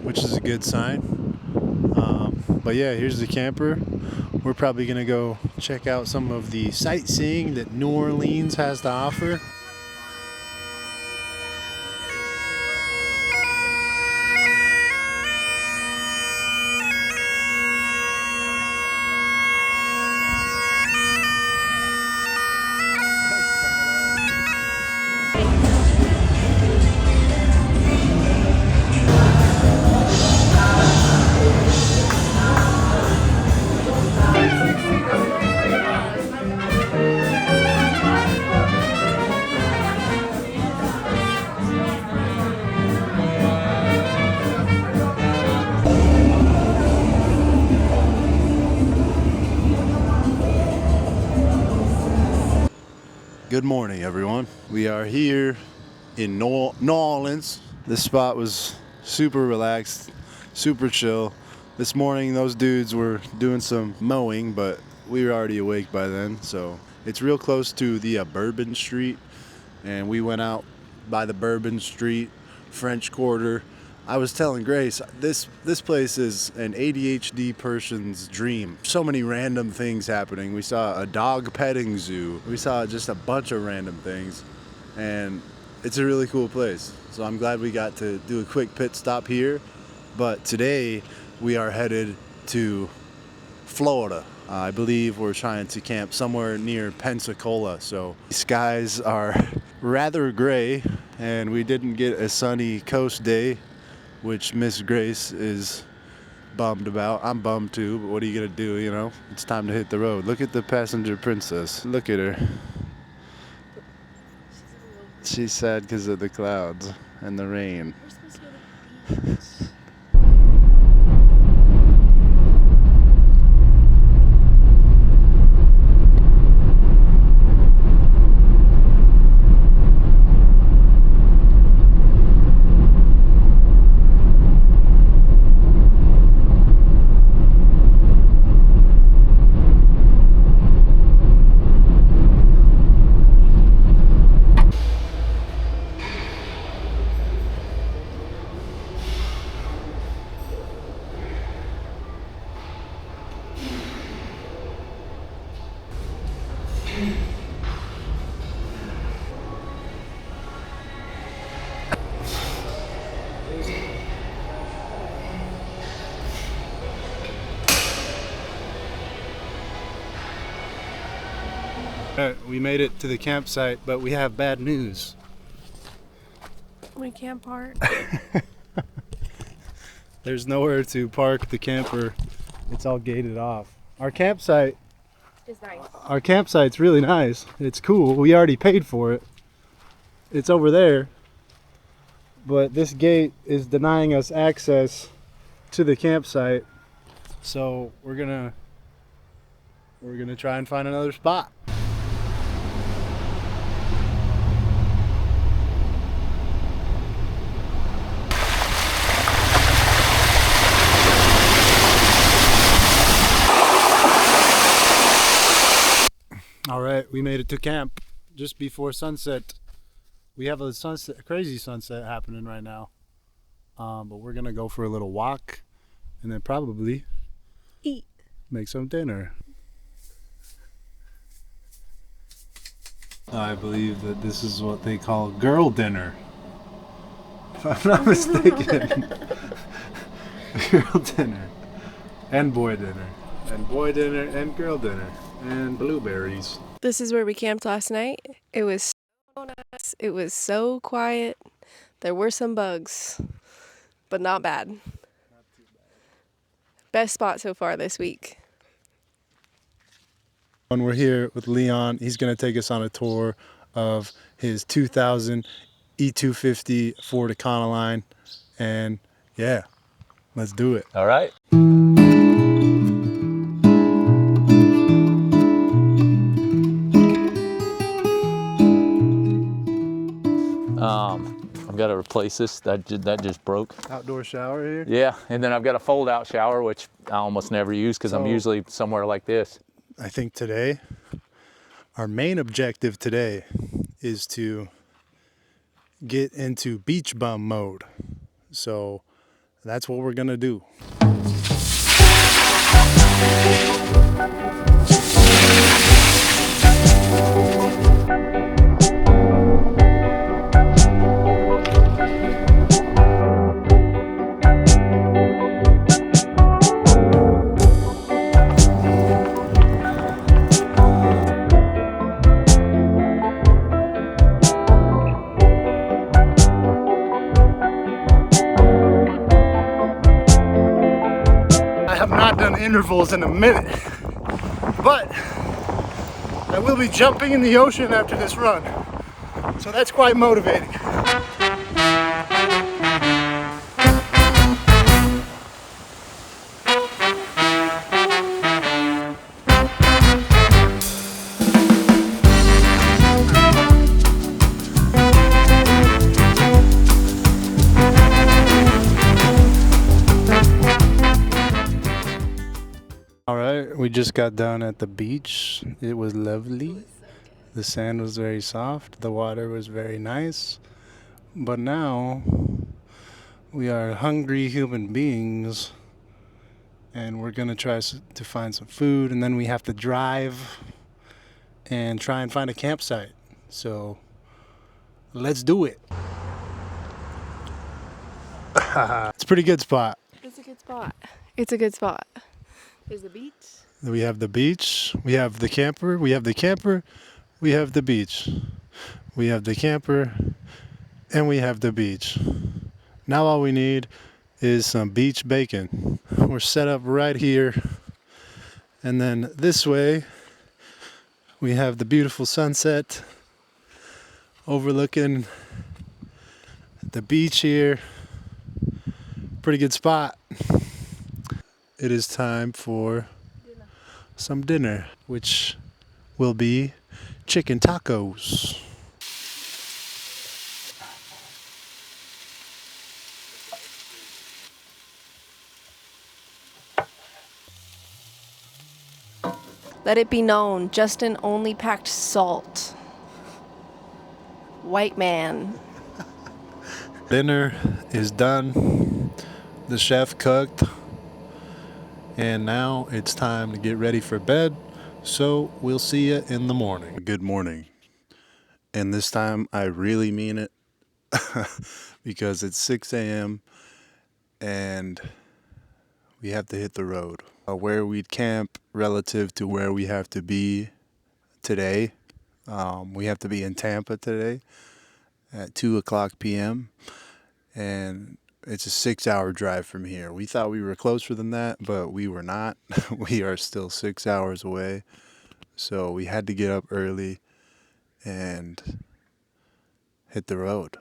which is a good sign. But yeah, here's the camper. We're probably gonna go check out some of the sightseeing that New Orleans has to offer. Good morning, everyone. We are here in New Orleans. This spot was super relaxed, super chill. This morning, those dudes were doing some mowing, but we were already awake by then. So it's real close to the Bourbon Street, and we went out by the Bourbon Street French Quarter. I was telling Grace, this place is an ADHD person's dream. So many random things happening. We saw a dog petting zoo. We saw just a bunch of random things, and it's a really cool place. So I'm glad we got to do a quick pit stop here. But today we are headed to Florida. I believe we're trying to camp somewhere near Pensacola. So the skies are rather gray, and we didn't get a sunny coast day, which Miss Grace is bummed about. I'm bummed too, but what are you gonna do, you know? It's time to hit the road. Look at the passenger princess. Look at her. She's sad because of the clouds and the rain. We made it to the campsite, but we have bad news. We can't park. There's nowhere to park the camper. It's all gated off. Our campsite It's nice. Our campsite's really nice. It's cool. We already paid for it. It's over there. But this gate is denying us access to the campsite. So we're gonna try and find another spot. All right, we made it to camp just before sunset. We have a crazy sunset happening right now. But we're gonna go for a little walk and then probably eat, make some dinner. I believe that this is what they call girl dinner, if I'm not mistaken. Girl dinner and boy dinner and boy dinner and girl dinner and blueberries. This is where we camped last night. It was so nice. It was so quiet. There were some bugs, but not bad. Not too bad. Best spot so far this week. When we're here with Leon, he's going to take us on a tour of his 2000 E250 Ford Econoline. And yeah, let's do it. All right. I've got to replace this. That just broke. Outdoor shower here? Yeah, and then I've got a fold-out shower, which I almost never use because I'm usually somewhere like this. I think today, our main objective today is to get into beach bum mode. So that's what we're gonna do. Intervals in a minute, but I will be jumping in the ocean after this run, so that's quite motivating. We just got down at the beach. It was lovely. The sand was very soft. The water was very nice. But now We are hungry human beings, and we're gonna try to find some food, and then we have to drive and try and find a campsite. So let's do it. It's a pretty good spot. It's a good spot. It's a good spot. There's the beach. We have the beach, we have the camper, we have the camper, we have the beach. We have the camper, and we have the beach. Now all we need is some beach bacon. We're set up right here. And then this way, we have the beautiful sunset overlooking the beach here. Pretty good spot. It is time for some dinner, which will be chicken tacos. Let it be known, Justin only packed salt. White man. Dinner is done. The chef cooked. And now it's time to get ready for bed. So we'll see you in the morning. Good morning. And this time I really mean it because it's 6 a.m. and we have to hit the road. Where we'd camp relative to where we have to be today. We have to be in Tampa today at 2:00 p.m. and it's a 6-hour drive from here. We thought we were closer than that, but we were not. We are still 6 hours away. So we had to get up early and hit the road.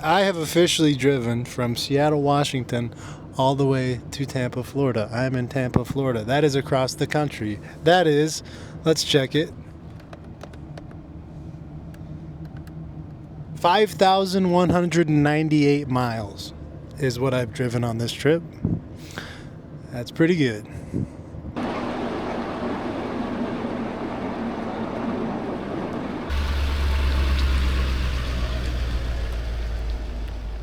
I have officially driven from Seattle, Washington, all the way to Tampa, Florida. I'm in Tampa, Florida. That is across the country. That is, let's check it, 5,198 miles is what I've driven on this trip. That's pretty good.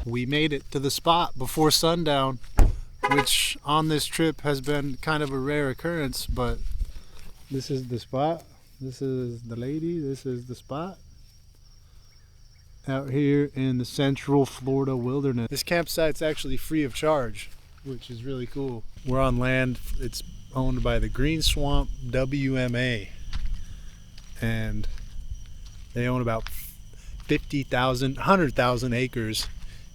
We made it to the spot before sundown, which on this trip has been kind of a rare occurrence, but this is the spot. This is the lady. This is the spot. Out here in the Central Florida wilderness. This campsite's actually free of charge, which is really cool. We're on land. It's owned by the Green Swamp WMA, and they own about 100,000 acres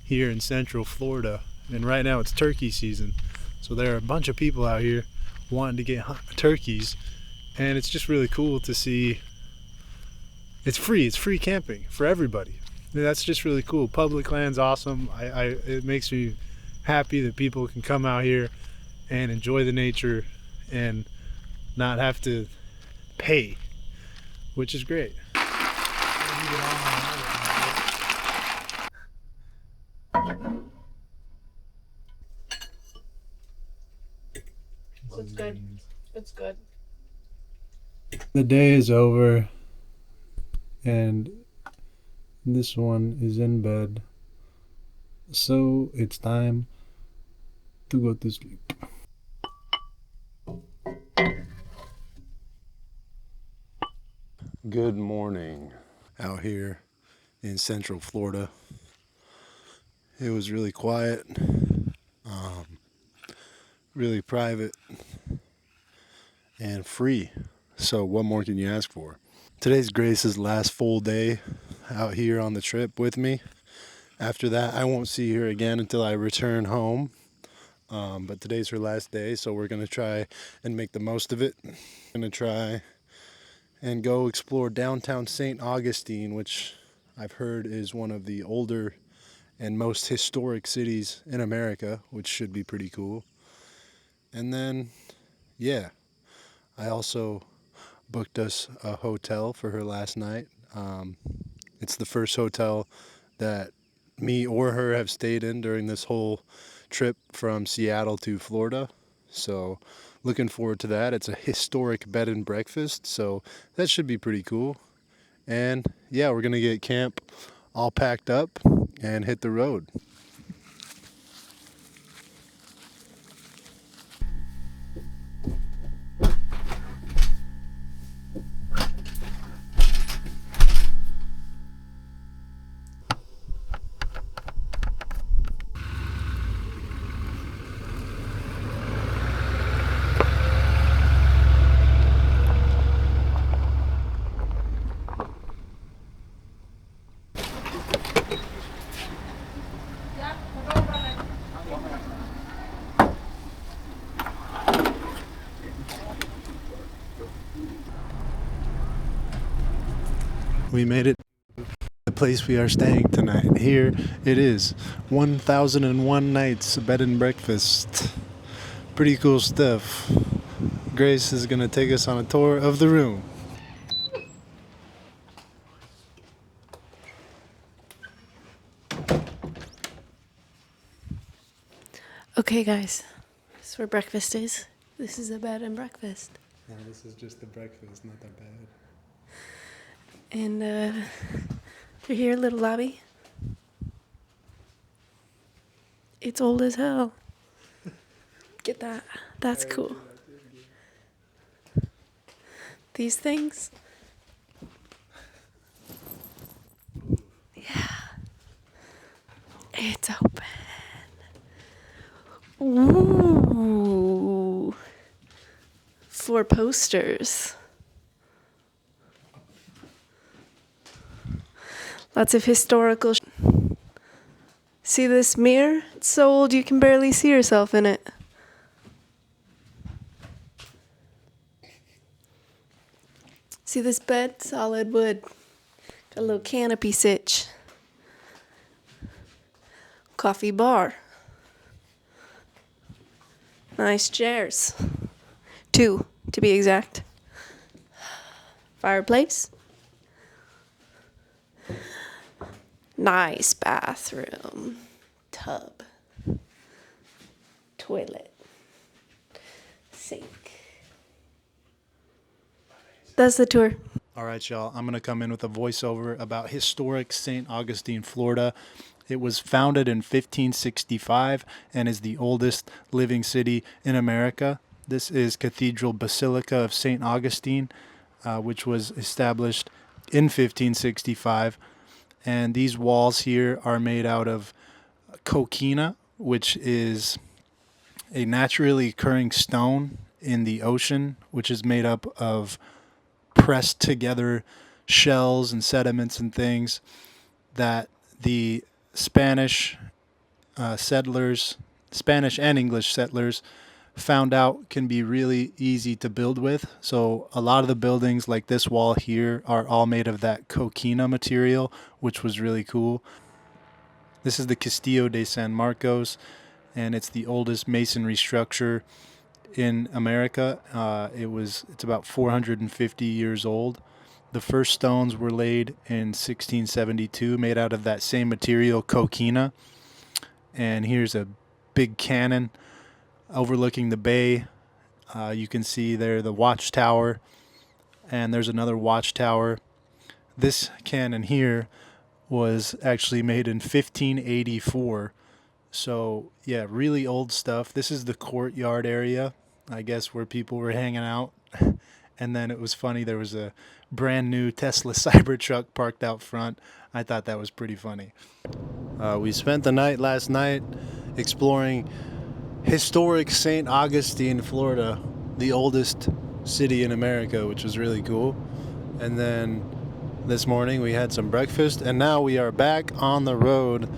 here in Central Florida, and right now it's turkey season, so there are a bunch of people out here wanting to get turkeys, and it's just really cool to see. It's free camping for everybody. That's just really cool. Public land's awesome. It makes me happy that people can come out here and enjoy the nature and not have to pay, which is great. It's good. It's good. The day is over, and this one is in bed, so it's time to go to sleep. Good morning out here in Central Florida. It was really quiet, really private, and free. So what more can you ask for? Today's Grace's last full day out here on the trip with me. After that, I won't see her again until I return home. But today's her last day, so we're going to try and make the most of it. Going to try and go explore downtown St. Augustine, which I've heard is one of the older and most historic cities in America, which should be pretty cool. And then, yeah, I also booked us a hotel for her last night. It's the first hotel that me or her have stayed in during this whole trip from Seattle to Florida. So looking forward to that. It's a historic bed and breakfast, so that should be pretty cool. And yeah, we're gonna get camp all packed up and hit the road. We made it to the place we are staying tonight. Here it is, 1001 nights bed and breakfast. Pretty cool stuff. Grace is gonna take us on a tour of the room. Okay, guys, this is where breakfast is. This is a bed and breakfast. No, this is just the breakfast, not that bad. And through here, little lobby. It's old as hell. Get that. That's cool. These things. Yeah. It's open. Ooh. 4 posters. Lots of historical. See this mirror? It's so old you can barely see yourself in it. See this bed? Solid wood. Got a little canopy sitch. Coffee bar. Nice chairs. 2, to be exact. Fireplace. Nice bathroom. Tub. Toilet. Sink. That's the tour. All right, y'all. I'm going to come in with a voiceover about historic St. Augustine, Florida. It was founded in 1565 and is the oldest living city in America. This is Cathedral Basilica of St. Augustine, which was established in 1565. And these walls here are made out of coquina, which is a naturally occurring stone in the ocean, which is made up of pressed together shells and sediments and things that the Spanish settlers, Spanish and English settlers, found out can be really easy to build with. So a lot of the buildings like this wall here are all made of that coquina material, which was really cool. This is the Castillo de San Marcos, and it's the oldest masonry structure in America. It's about 450 years old. The first stones were laid in 1672, made out of that same material, coquina. And here's a big cannon overlooking the bay. You can see there the watchtower, and there's another watchtower. This cannon here was actually made in 1584. So yeah, really old stuff. This is the courtyard area, I guess, where people were hanging out. And then it was funny, there was a brand new Tesla Cybertruck parked out front. I thought that was pretty funny. We spent the night last night exploring historic St. Augustine, Florida, the oldest city in America, which was really cool. And then this morning we had some breakfast, and now we are back on the road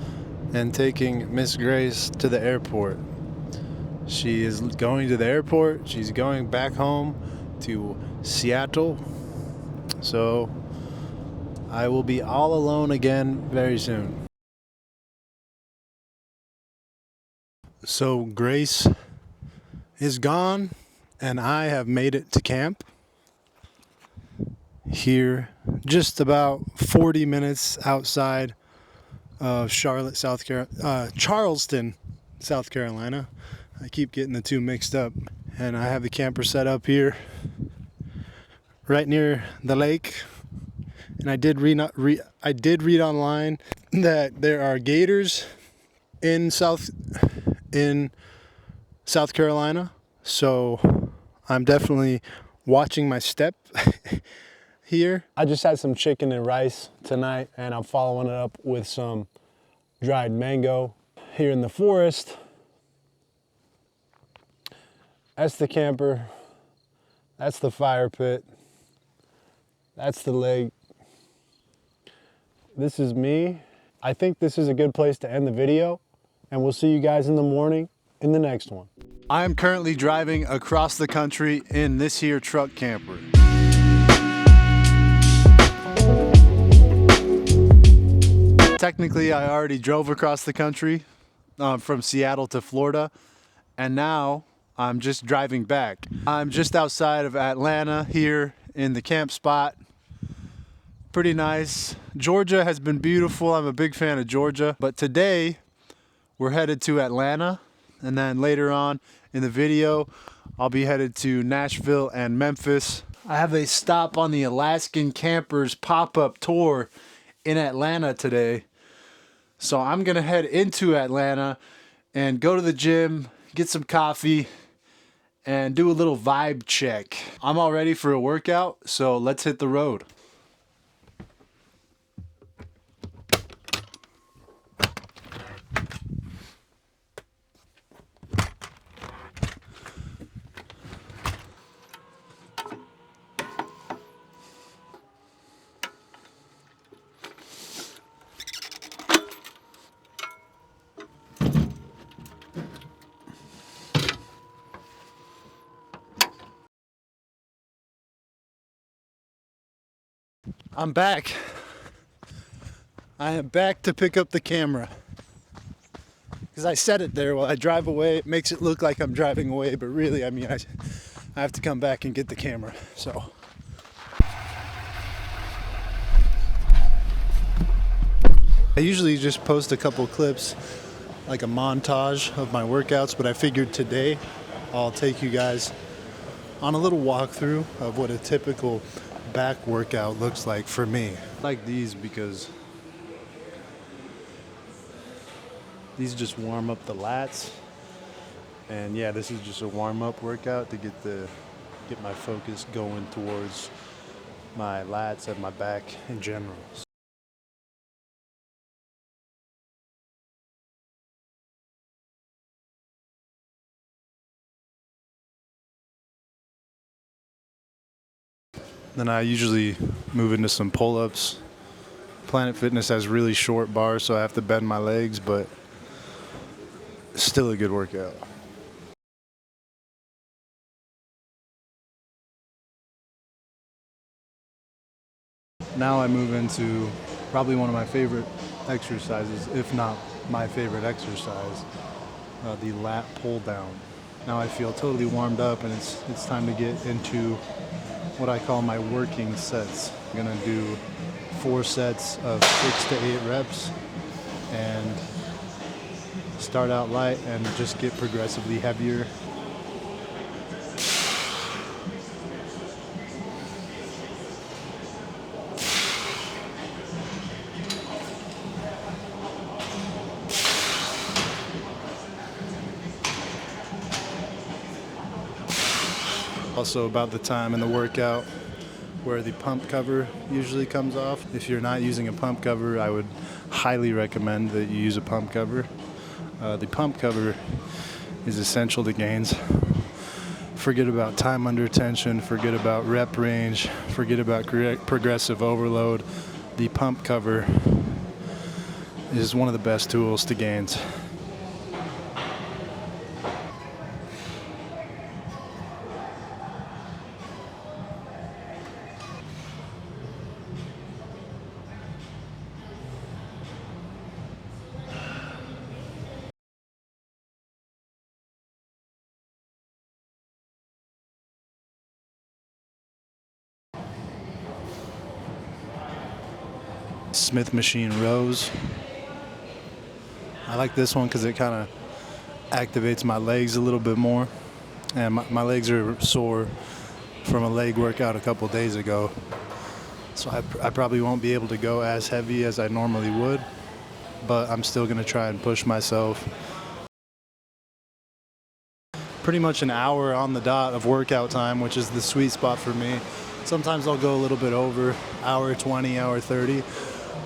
and taking Miss Grace to the airport. She is going to the airport. She's going back home to Seattle. So I will be all alone again very soon. So Grace is gone, and I have made it to camp. here, just about 40 minutes outside of Charleston, South Carolina. I keep getting the two mixed up. And I have the camper set up here right near the lake. And I did read online that there are gators in South Carolina. So I'm definitely watching my step here. I just had some chicken and rice tonight, and I'm following it up with some dried mango here in the forest. That's the camper. That's the fire pit. That's the lake. This is me. I think this is a good place to end the video, and we'll see you guys in the morning in the next one. I am currently driving across the country in this here truck camper. Technically, I already drove across the country from Seattle to Florida, and now I'm just driving back. I'm just outside of Atlanta here in the camp spot. Pretty nice. Georgia has been beautiful. I'm a big fan of Georgia. But today, we're headed to Atlanta. And then later on in the video, I'll be headed to Nashville and Memphis. I have a stop on the Alaskan Campers pop-up tour in Atlanta today. So I'm going to head into Atlanta and go to the gym, get some coffee, and do a little vibe check. I'm all ready for a workout, so let's hit the road. I'm back. I am back to pick up the camera. Because I set it there while I drive away. It makes it look like I'm driving away, but really, I mean, I have to come back and get the camera. So. I usually just post a couple clips, like a montage of my workouts, but I figured today I'll take you guys on a little walkthrough of what a typical back workout looks like for me. I like these because these just warm up the lats, and yeah, this is just a warm-up workout to get my focus going towards my lats and my back in general. Then I usually move into some pull-ups. Planet Fitness has really short bars, so I have to bend my legs, but still a good workout. Now I move into probably one of my favorite exercises, if not my favorite exercise, the lat pull down. Now I feel totally warmed up, and it's time to get into what I call my working sets. I'm gonna do 4 sets of 6 to 8 reps and start out light and just get progressively heavier. Also about the time in the workout where the pump cover usually comes off. If you're not using a pump cover, I would highly recommend that you use a pump cover. The pump cover is essential to gains. Forget about time under tension, forget about rep range, forget about progressive overload. The pump cover is one of the best tools to gains. Smith Machine rows. I like this one because it kind of activates my legs a little bit more. And my legs are sore from a leg workout a couple days ago. So I probably won't be able to go as heavy as I normally would, but I'm still gonna try and push myself. Pretty much an hour on the dot of workout time, which is the sweet spot for me. Sometimes I'll go a little bit over, hour 20, hour 30,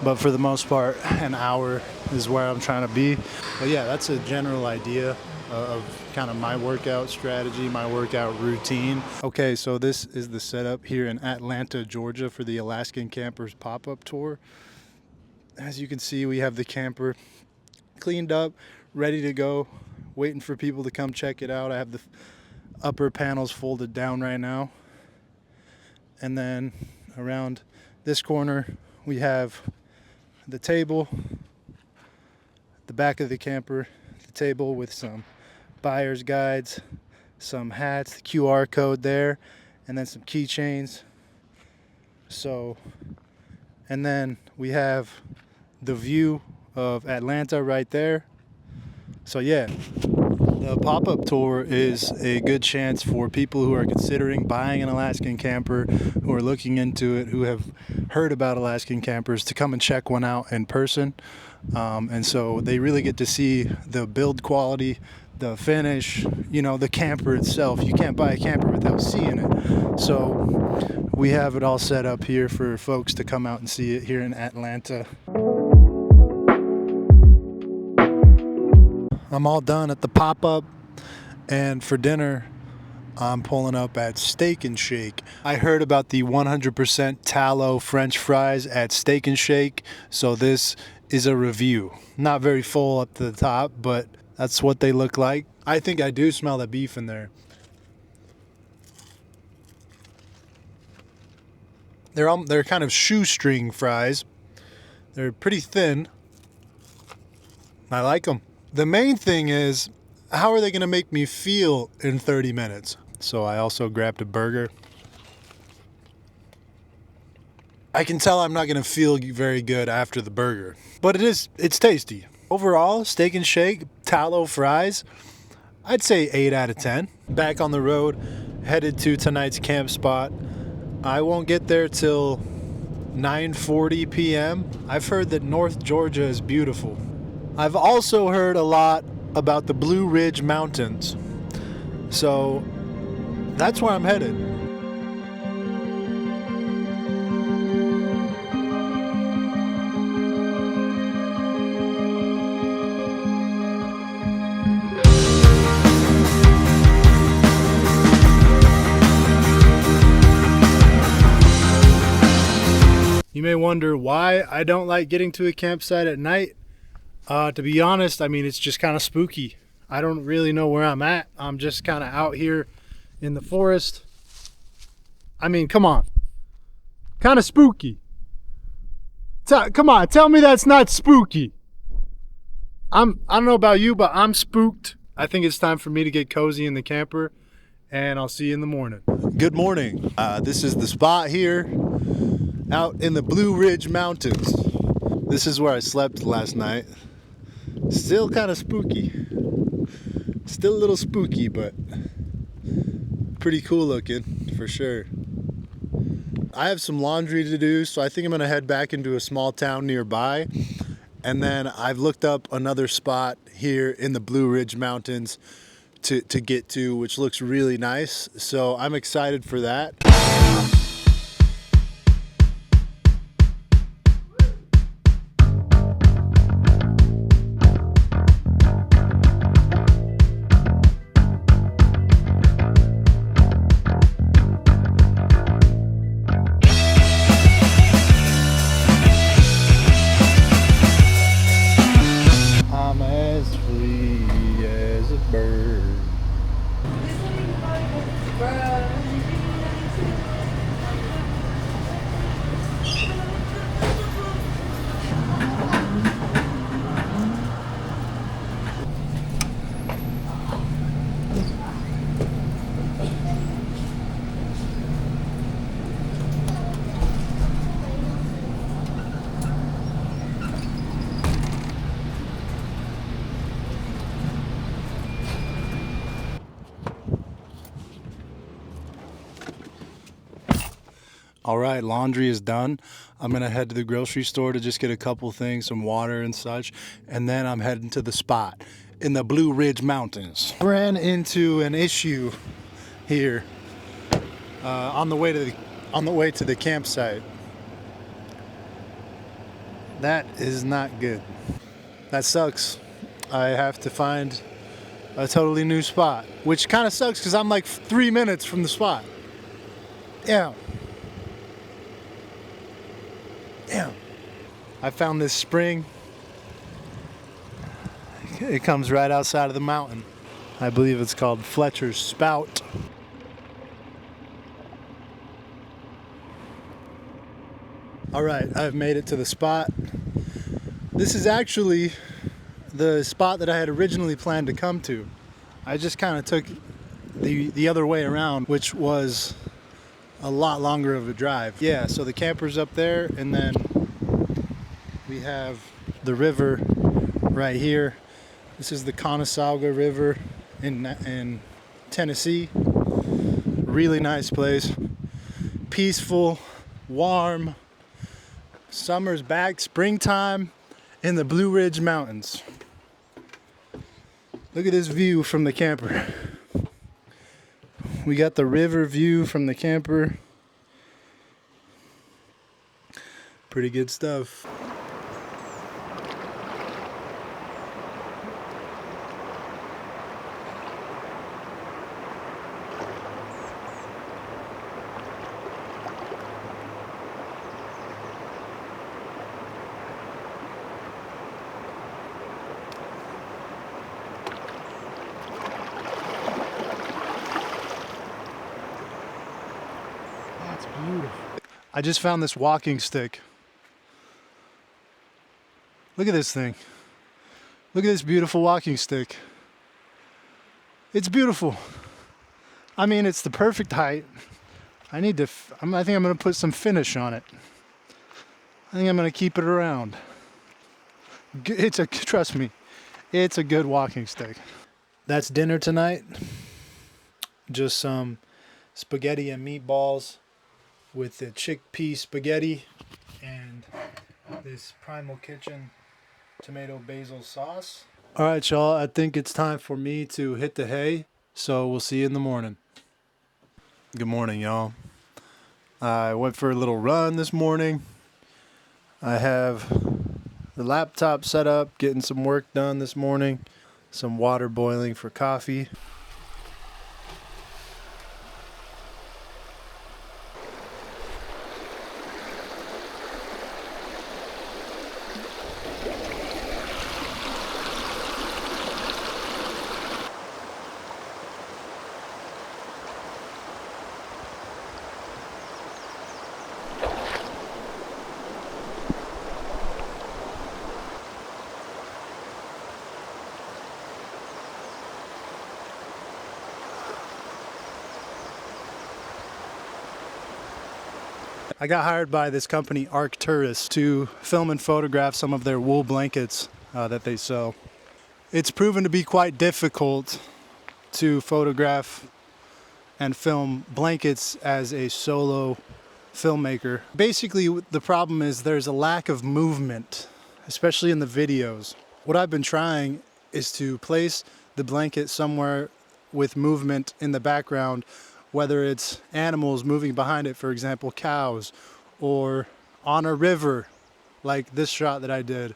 but for the most part, an hour is where I'm trying to be. But yeah, that's a general idea of kind of my workout strategy, my workout routine. Okay, so this is the setup here in Atlanta, Georgia for the Alaskan Campers pop-up tour. As you can see, we have the camper cleaned up, ready to go, waiting for people to come check it out. I have the upper panels folded down right now. And then around this corner, we have the table, the back of the camper, the table with some buyer's guides, some hats, the QR code there, and then some keychains. So, and then we have the view of Atlanta right there. So yeah, the pop-up tour is a good chance for people who are considering buying an Alaskan camper, who are looking into it, who have heard about Alaskan campers, to come and check one out in person. And so they really get to see the build quality, the finish, you know, the camper itself. You can't buy a camper without seeing it. So we have it all set up here for folks to come out and see it here in Atlanta. I'm all done at the pop-up, and for dinner I'm pulling up at Steak and Shake. I heard about the 100% tallow French fries at Steak and Shake, so this is a review. Not very full up to the top, but that's what they look like. I think I do smell the beef in there. They're kind of shoestring fries. They're pretty thin. I like them. The main thing is, how are they going to make me feel in 30 minutes? So I also grabbed a burger. I can tell I'm not going to feel very good after the burger, but it's tasty. Overall, Steak and Shake, tallow fries, I'd say 8 out of 10. Back on the road, headed to tonight's camp spot. I won't get there till 9:40 p.m. I've heard that North Georgia is beautiful. I've also heard a lot about the Blue Ridge Mountains. So that's where I'm headed. You may wonder why I don't like getting to a campsite at night. To be honest, I mean, it's just kind of spooky. I don't really know where I'm at. I'm just kind of out here in the forest. I mean, come on. Kind of spooky. Come on, tell me that's not spooky. I don't know about you, but I'm spooked. I think it's time for me to get cozy in the camper, and I'll see you in the morning. Good morning. This is the spot here out in the Blue Ridge Mountains. This is where I slept last night. Still kind of spooky. Still a little spooky, but pretty cool looking for sure. I have some laundry to do, so I think I'm gonna head back into a small town nearby. And then I've looked up another spot here in the Blue Ridge Mountains to get to, which looks really nice. So I'm excited for that. All right, laundry is done. I'm going to head to the grocery store to just get a couple things, some water and such, and then I'm heading to the spot in the Blue Ridge Mountains. Ran into an issue here on the way to the campsite. That is not good. That sucks. I have to find a totally new spot, which kind of sucks because I'm like 3 minutes from the spot. Yeah. I found this spring. It comes right outside of the mountain. I believe it's called Fletcher's Spout. All right, I've made it to the spot. This is actually the spot that I had originally planned to come to. I just kind of took the other way around, which was a lot longer of a drive. Yeah, so the camper's up there, and then we have the river right here. This is the Conasauga River in Tennessee. Really nice place. Peaceful, warm. Summer's back, springtime in the Blue Ridge Mountains. Look at this view from the camper. We got the river view from the camper. Pretty good stuff. That's beautiful. I just found this walking stick. Look at this thing. Look at this beautiful walking stick. It's beautiful. I mean, it's the perfect height. I think I'm going to put some finish on it. I think I'm going to keep it around. Trust me, it's a good walking stick. That's dinner tonight. Just some spaghetti and meatballs with the chickpea spaghetti and this Primal Kitchen tomato basil sauce. All right, y'all, I think it's time for me to hit the hay, so we'll see you in the morning. Good morning, y'all. I went for a little run this morning. I have the laptop set up, getting some work done this morning, some water boiling for coffee. I got hired by this company, Arcturus, to film and photograph some of their wool blankets that they sell. It's proven to be quite difficult to photograph and film blankets as a solo filmmaker. Basically, the problem is there's a lack of movement, especially in the videos. What I've been trying is to place the blanket somewhere with movement in the background, whether it's animals moving behind it, for example, cows, or on a river, like this shot that I did.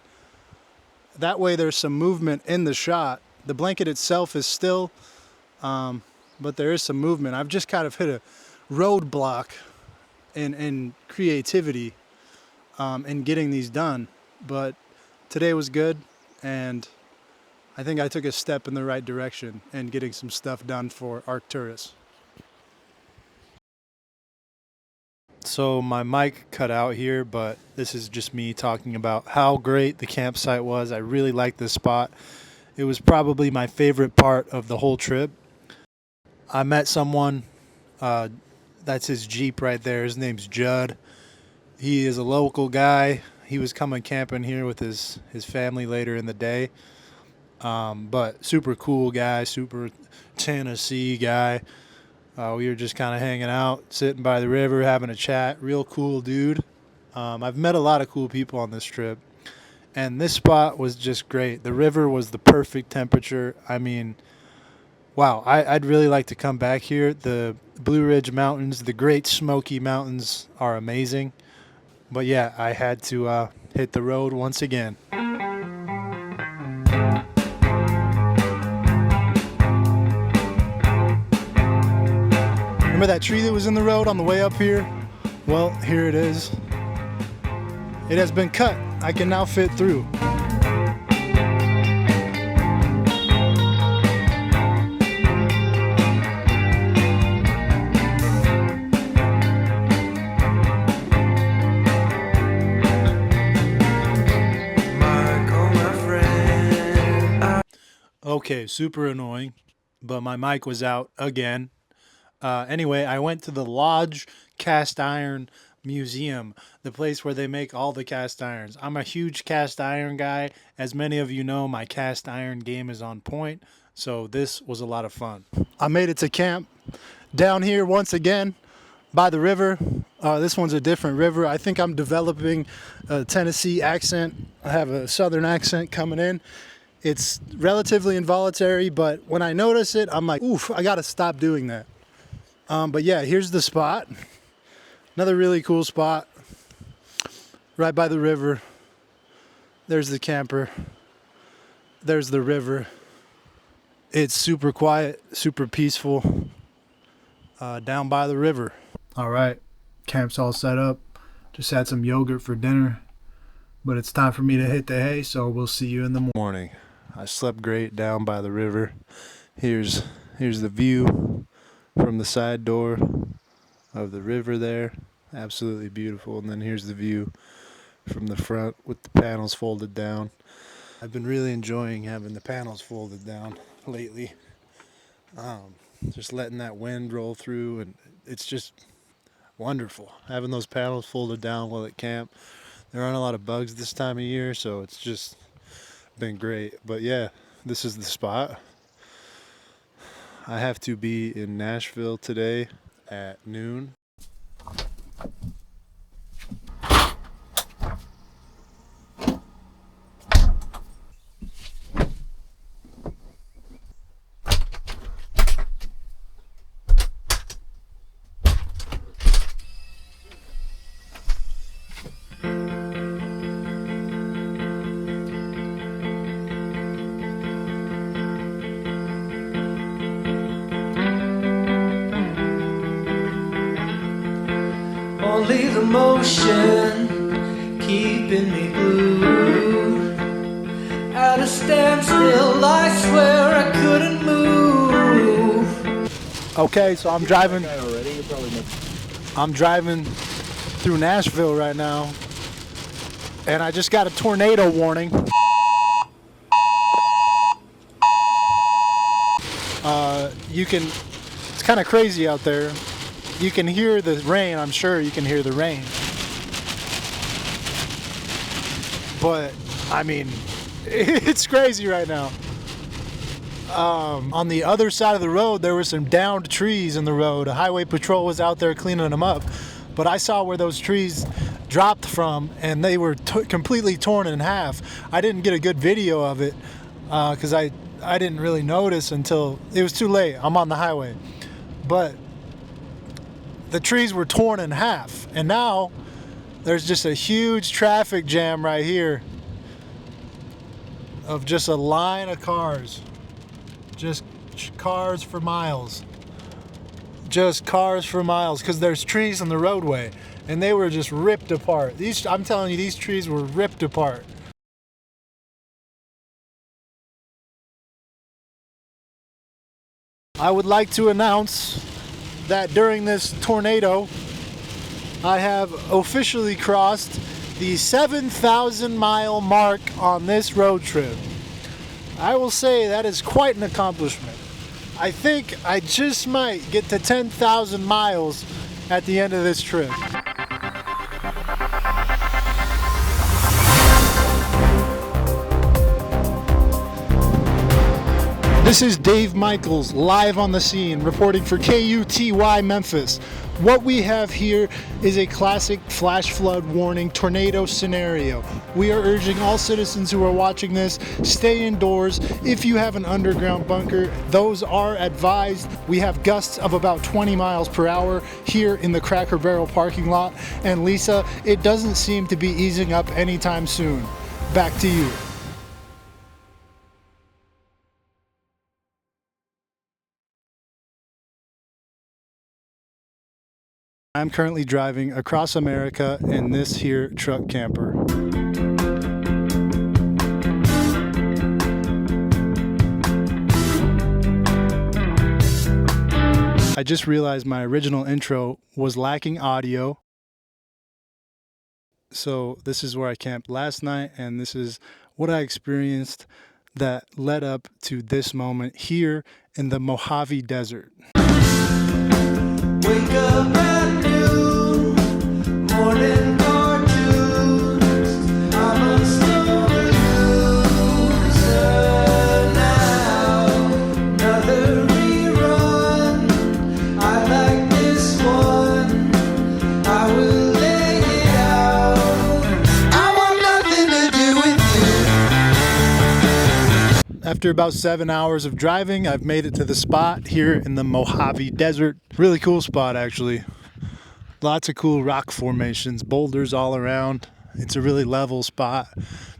That way there's some movement in the shot. The blanket itself is still, but there is some movement. I've just kind of hit a roadblock in creativity in getting these done. But today was good, and I think I took a step in the right direction in getting some stuff done for Arcturus. So my mic cut out here, but this is just me talking about how great the campsite was. I really liked this spot. It was probably my favorite part of the whole trip. I met someone, that's his Jeep right there. His name's Judd. He is a local guy. He was coming camping here with his family later in the day. But super cool guy, super Tennessee guy. We were just kind of hanging out, sitting by the river, having a chat. Real cool dude. I've met a lot of cool people on this trip, and this spot was just great. The river was the perfect temperature. I mean, wow, I'd really like to come back here. The Blue Ridge Mountains, the Great Smoky Mountains are amazing. But yeah, I had to hit the road once again. Remember that tree that was in the road on the way up here? Well, here it is. It has been cut. I can now fit through. Okay, super annoying, but my mic was out again. Anyway, I went to the Lodge Cast Iron Museum, the place where they make all the cast irons. I'm a huge cast iron guy. As many of you know, my cast iron game is on point, so this was a lot of fun. I made it to camp down here once again by the river. This one's a different river. I think I'm developing a Tennessee accent. I have a southern accent coming in. It's relatively involuntary, but when I notice it, I'm like, oof, I gotta stop doing that. But yeah, here's the spot. Another really cool spot. Right by the river. There's the camper. There's the river. It's super quiet, super peaceful. Down by the river. All right, camp's all set up. Just had some yogurt for dinner. But it's time for me to hit the hay, so we'll see you in the morning. I slept great down by the river. Here's the view from the side door of the river there. Absolutely beautiful. And then here's the view from the front with the panels folded down. I've been really enjoying having the panels folded down lately. Just letting that wind roll through, and it's just wonderful having those panels folded down while at camp. There aren't a lot of bugs this time of year, so it's just been great. But yeah, this is the spot. I have to be in Nashville today at noon. Only the motion keeping me glued at a standstill. I swear I couldn't move. Okay, so I'm driving through Nashville right now, and I just got a tornado warning. It's kind of crazy out there. You can hear the rain. I'm sure you can hear the rain. But, I mean, it's crazy right now. On the other side of the road, there were some downed trees in the road. A highway patrol was out there cleaning them up. But I saw where those trees dropped from, and they were completely torn in half. I didn't get a good video of it because I didn't really notice until it was too late. I'm on the highway. But the trees were torn in half, and now there's just a huge traffic jam right here of just a line of cars. Just cars for miles. Just cars for miles, because there's trees on the roadway, and they were just ripped apart. I'm telling you, these trees were ripped apart. I would like to announce that during this tornado, I have officially crossed the 7,000 mile mark on this road trip. I will say that is quite an accomplishment. I think I just might get to 10,000 miles at the end of this trip. This is Dave Michaels live on the scene reporting for KUTY Memphis. What we have here is a classic flash flood warning tornado scenario. We are urging all citizens who are watching this, stay indoors. If you have an underground bunker, those are advised. We have gusts of about 20 miles per hour here in the Cracker Barrel parking lot. And Lisa, it doesn't seem to be easing up anytime soon. Back to you. I'm currently driving across America in this here truck camper. I just realized my original intro was lacking audio. So this is where I camped last night, and this is what I experienced that led up to this moment here in the Mojave Desert. Wake up at noon, morning cartoons. I'm a sore loser now. Another rerun. I like this one. I will lay it out. I want nothing to do with you. After about 7 hours of driving, I've made it to the spot here in the Mojave Desert. Really cool spot, actually. Lots of cool rock formations, boulders all around. It's a really level spot.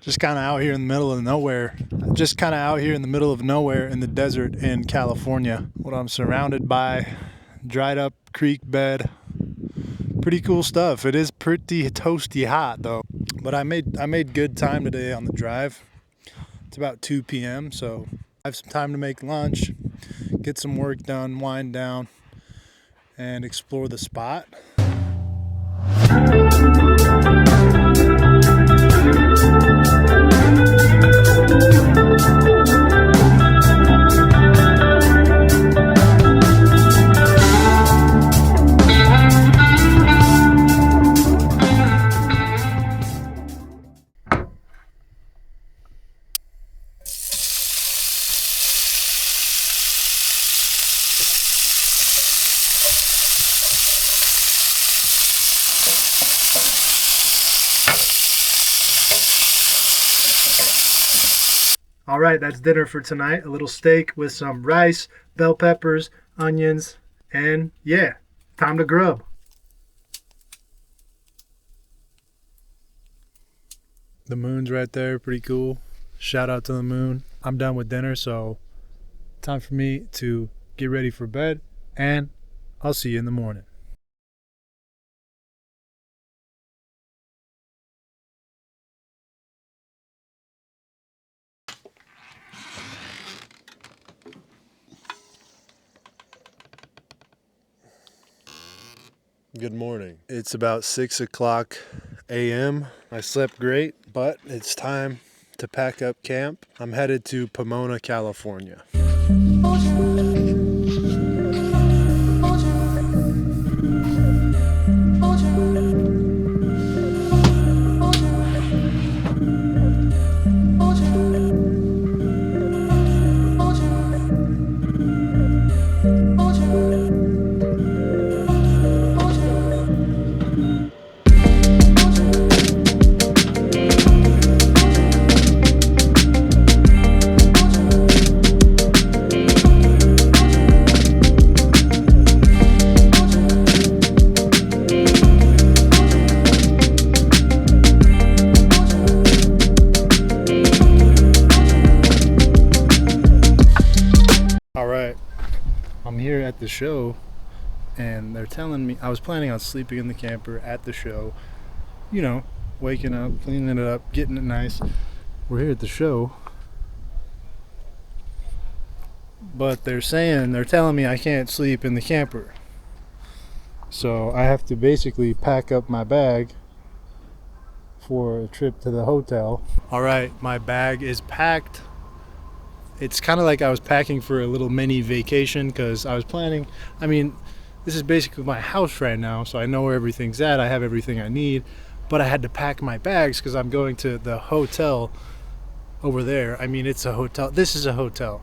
Just kind of out here in the middle of nowhere. Just kind of out here in the middle of nowhere in the desert in California. What I'm surrounded by, dried up creek bed. Pretty cool stuff. It is pretty toasty hot though. But I made good time today on the drive. It's about 2 p.m. so I have some time to make lunch, get some work done, wind down, and explore the spot. All right, that's dinner for tonight. A little steak with some rice, bell peppers, onions, and yeah, time to grub. The moon's right there, pretty cool. Shout out to the moon. I'm done with dinner, so time for me to get ready for bed, and I'll see you in the morning. Good morning. It's about 6 o'clock a.m. I slept great, but it's time to pack up camp. I'm headed to Pomona, California. I'm here at the show and they're telling me I was planning on sleeping in the camper at the show, you know, waking up, cleaning it up, getting it nice. We're here at the show, but they're telling me I can't sleep in the camper, so I have to basically pack up my bag for a trip to the hotel. All right, my bag is packed. It's kind of like I was packing for a little mini vacation, because I was planning, I mean, this is basically my house right now, so I know where everything's at. I have everything I need, but I had to pack my bags because I'm going to the hotel over there. I mean, it's a hotel. This is a hotel.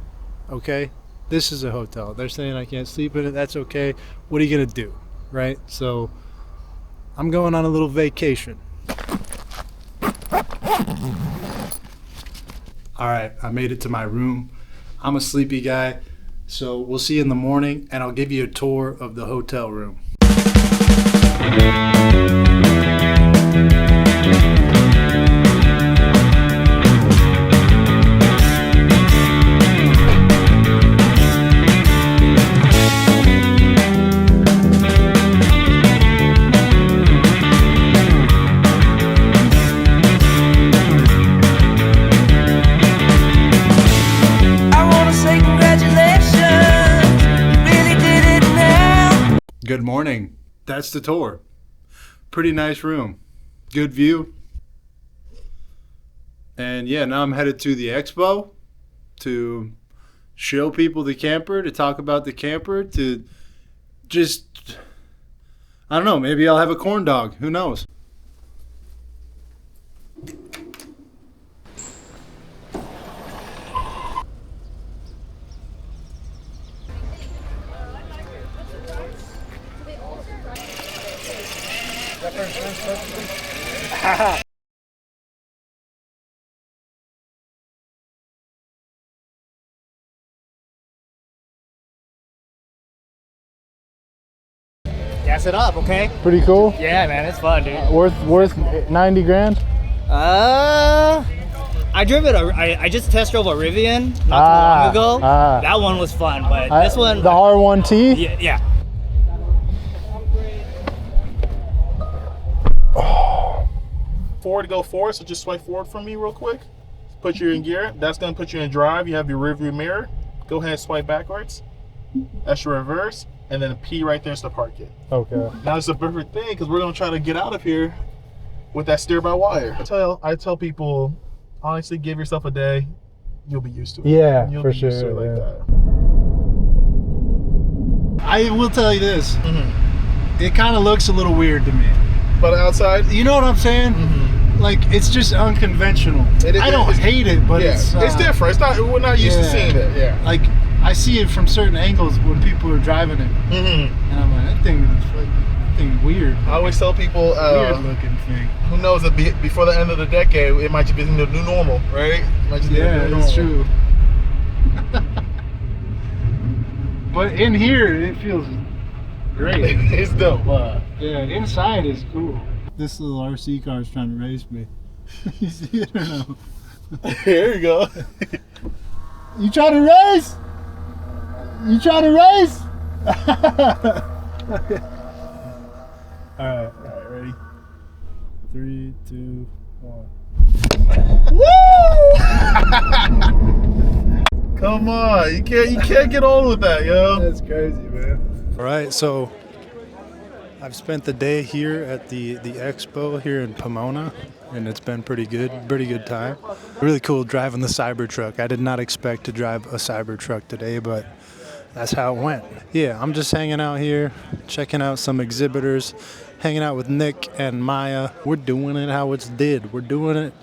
okay? This is a hotel. They're saying I can't sleep in it. That's okay. What are you going to do, right? So I'm going on a little vacation. All right, I made it to my room. I'm a sleepy guy, so we'll see you in the morning, and I'll give you a tour of the hotel room. Good morning. That's the tour. Pretty nice room. Good view. And yeah, now I'm headed to the expo to show people the camper, to talk about the camper, to just, I don't know, maybe I'll have a corn dog. Who knows? Gas it up, okay? Pretty cool. Yeah, man, it's fun, dude. Worth 90 grand? I drove it. I just test drove a Rivian not too long ago. That one was fun, but this one, the R1T. yeah. Forward to go forward, so just swipe forward from me real quick. Put you in gear. That's gonna put you in drive. You have your rear view mirror. Go ahead and swipe backwards. That's your reverse, and then a P right there's to park it. Okay. Now it's a perfect thing because we're gonna try to get out of here with that steer by wire. I tell people, honestly, give yourself a day. You'll be used to it. Yeah, You'll for be used to it sure. like that. I will tell you this. It kind of looks a little weird to me. But outside, you know what I'm saying? Like, it's just unconventional. I don't hate it, but yeah, it's different. It's not. We're not used to seeing it. Yeah. Like, I see it from certain angles when people are driving it, and I'm like, that thing is weird. I always tell people, weird looking thing. Who knows? That before the end of the decade, it might just be the new normal, right? It might just be the new normal. It's true. But in here, it feels great. It's dope. Yeah, inside is cool. This little RC car is trying to race me. You see it or no? Here you go. You trying to race? You trying to race? All right, ready? 3, 2, 1. Woo! Come on, you can't get on with that, yo. That's crazy, man. All right, so I've spent the day here at the expo here in Pomona, and it's been pretty good time. Really cool driving the Cybertruck. I did not expect to drive a Cybertruck today, but that's how it went. Yeah, I'm just hanging out here, checking out some exhibitors, hanging out with Nick and Maya. We're doing it how it's did. We're doing it.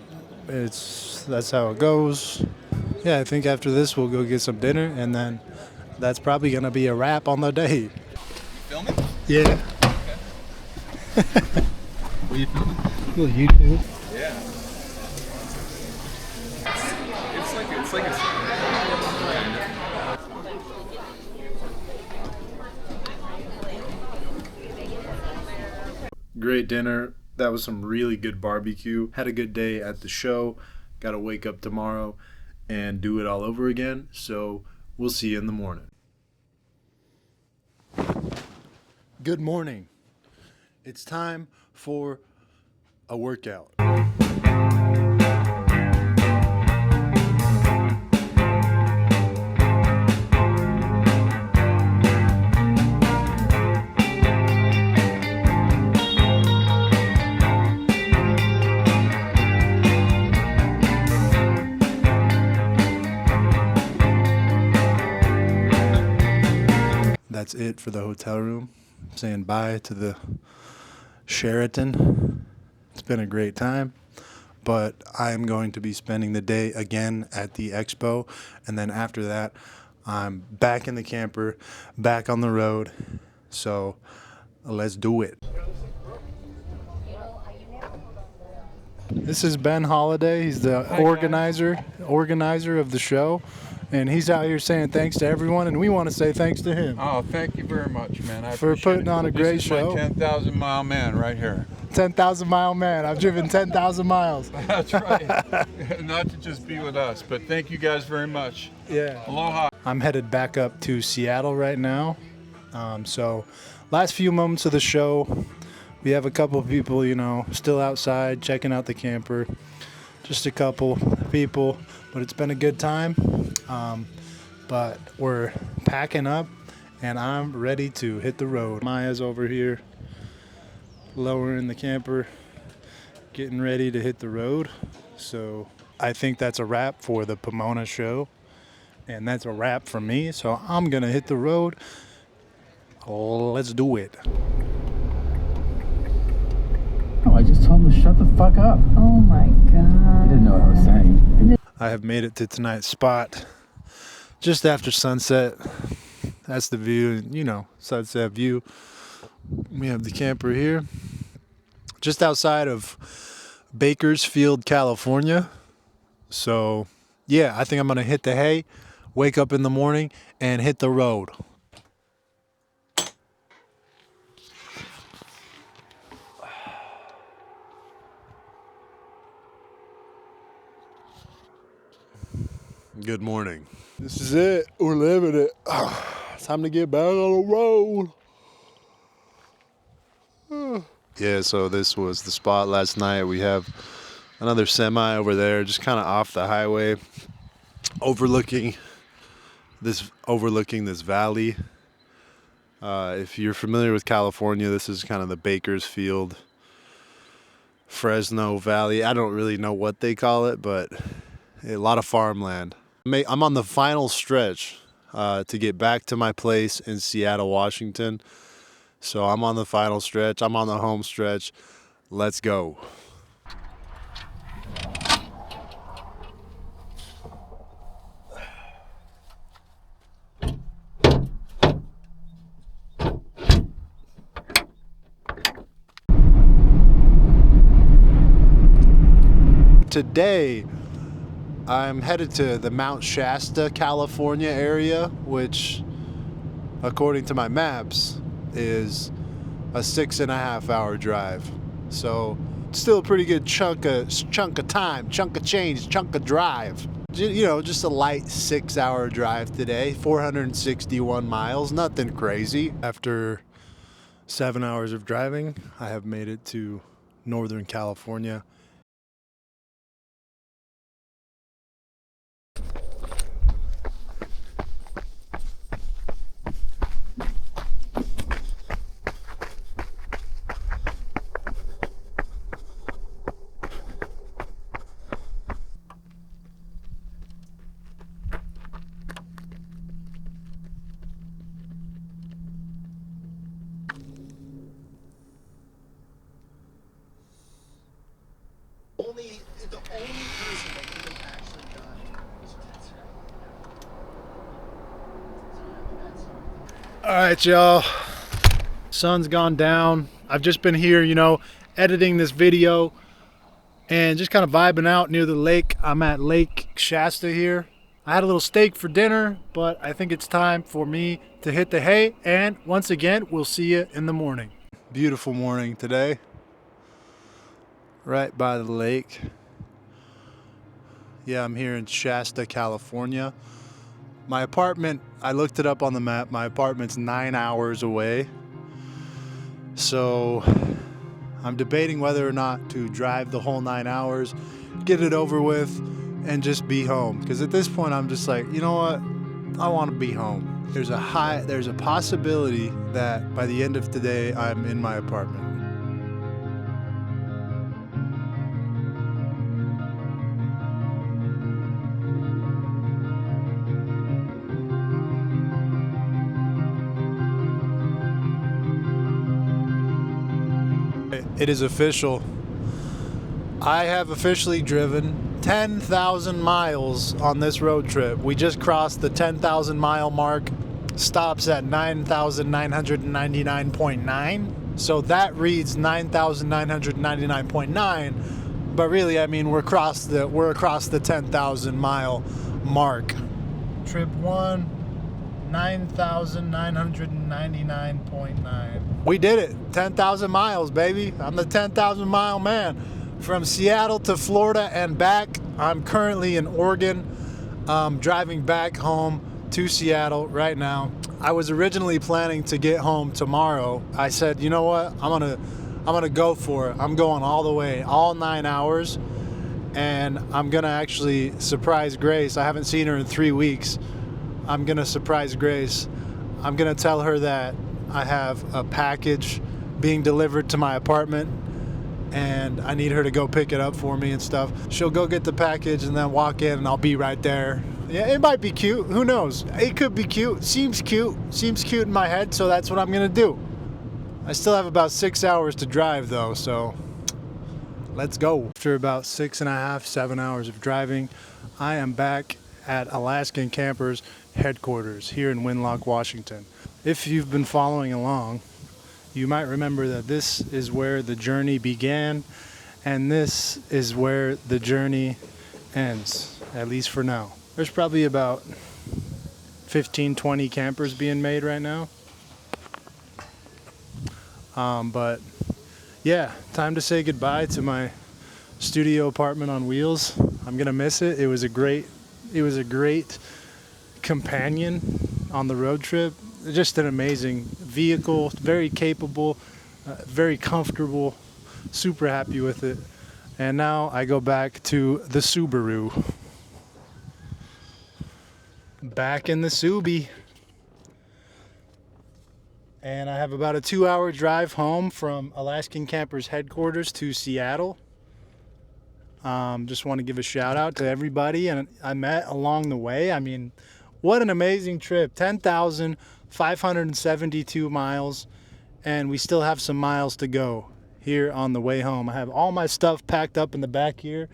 That's how it goes. Yeah, I think after this we'll go get some dinner, and then that's probably gonna be a wrap on the day. You filming? Yeah. What are you filming? Little YouTube. Yeah. It's like it's. Great dinner. That was some really good barbecue. Had a good day at the show. Got to wake up tomorrow and do it all over again. So we'll see you in the morning. Good morning. It's time for a workout. That's it for the hotel room. Saying bye to the Sheraton. It's been a great time, but I am going to be spending the day again at the expo, and then after that I'm back in the camper, back on the road. So let's do it. This is Ben Holiday. He's the organizer of the show. And he's out here saying thanks to everyone, and we want to say thanks to him. Oh, thank you very much, man. For putting on a great show. This is my 10,000 mile man right here. 10,000 mile man. I've driven 10,000 miles. That's right. Not to just be with us, but thank you guys very much. Yeah. Aloha. I'm headed back up to Seattle right now. So last few moments of the show, we have a couple of people, you know, still outside checking out the camper. Just a couple people, but it's been a good time. But we're packing up and I'm ready to hit the road. Maya's over here lowering the camper, getting ready to hit the road. So I think that's a wrap for the Pomona show, and that's a wrap for me. So I'm gonna hit the road. Let's do it. Oh, I just told him to shut the fuck up. Oh my god. I didn't know what I was saying. I have made it to tonight's spot just after sunset. That's the view, you know, sunset view. We have the camper here just outside of Bakersfield, California. So yeah, I think I'm gonna hit the hay, wake up in the morning and hit the road. Good morning. This is it. We're living it. Time to get back on the road. Yeah, so this was the spot last night. We have another semi over there, just kind of off the highway, overlooking this valley. If you're familiar with California, this is kind of the Bakersfield, Fresno Valley. I don't really know what they call it, but a lot of farmland. I'm on the final stretch to get back to my place in Seattle, Washington. So I'm on the final stretch. I'm on the home stretch. Let's go. Today, I'm headed to the Mount Shasta, California area, which, according to my maps, is a 6.5 hour drive. So, still a pretty good chunk of time, chunk of change, chunk of drive. You know, just a light 6 hour drive today, 461 miles, nothing crazy. After 7 hours of driving, I have made it to Northern California. The only person that could have actually done was All right, y'all. Sun's gone down. I've just been here, you know, editing this video and just kind of vibing out near the lake. I'm at Lake Shasta here. I had a little steak for dinner, but I think it's time for me to hit the hay. And once again, we'll see you in the morning. Beautiful morning today. Right by the lake. Yeah, I'm here in Shasta, California. My apartment, I looked it up on the map. My apartment's 9 hours away. So I'm debating whether or not to drive the whole 9 hours, get it over with, and just be home. Because at this point, I'm just like, you know what? I want to be home. There's a possibility that by the end of today, I'm in my apartment. It is official. I have officially driven 10,000 miles on this road trip. We just crossed the 10,000 mile mark. Stops at 9,999.9. So that reads 9,999.9. But really, I mean, we're across the 10,000 mile mark. Trip 1, 9,999.9. We did it. 10,000 miles, baby. I'm the 10,000 mile man. From Seattle to Florida and back. I'm currently in Oregon, driving back home to Seattle right now. I was originally planning to get home tomorrow. I said, you know what? I'm gonna go for it. I'm going all the way, all 9 hours, and I'm gonna actually surprise Grace. I haven't seen her in 3 weeks. I'm gonna surprise Grace. I'm gonna tell her that I have a package being delivered to my apartment, and I need her to go pick it up for me and stuff. She'll go get the package and then walk in, and I'll be right there. Yeah, it might be cute. Who knows? It could be cute. Seems cute. Seems cute in my head, so that's what I'm gonna do. I still have about 6 hours to drive though, so let's go. After about 6.5, 7 hours of driving, I am back at Alaskan Campers headquarters here in Winlock, Washington. If you've been following along, you might remember that this is where the journey began, and this is where the journey ends, at least for now. There's probably about 15, 20 campers being made right now. But yeah, time to say goodbye to my studio apartment on wheels. I'm gonna miss it. It was a great companion on the road trip. Just an amazing vehicle, very capable, very comfortable, super happy with it. And now I go back to the Subaru. Back in the Subi. And I have about a 2-hour drive home from Alaskan Campers headquarters to Seattle. Just want to give a shout out to everybody and I met along the way. I mean, what an amazing trip. 10,572 miles, and we still have some miles to go here on the way home. I have all my stuff packed up in the back here,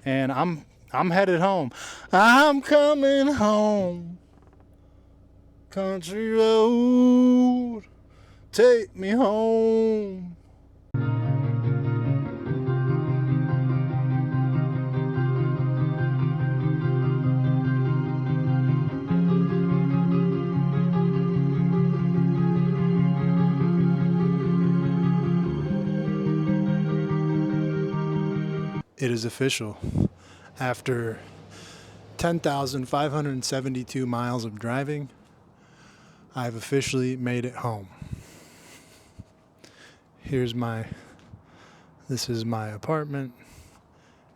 and I'm headed home. I'm coming home. Country road, take me home. It is official. After 10,572 miles of driving, I've officially made it home. This is my apartment,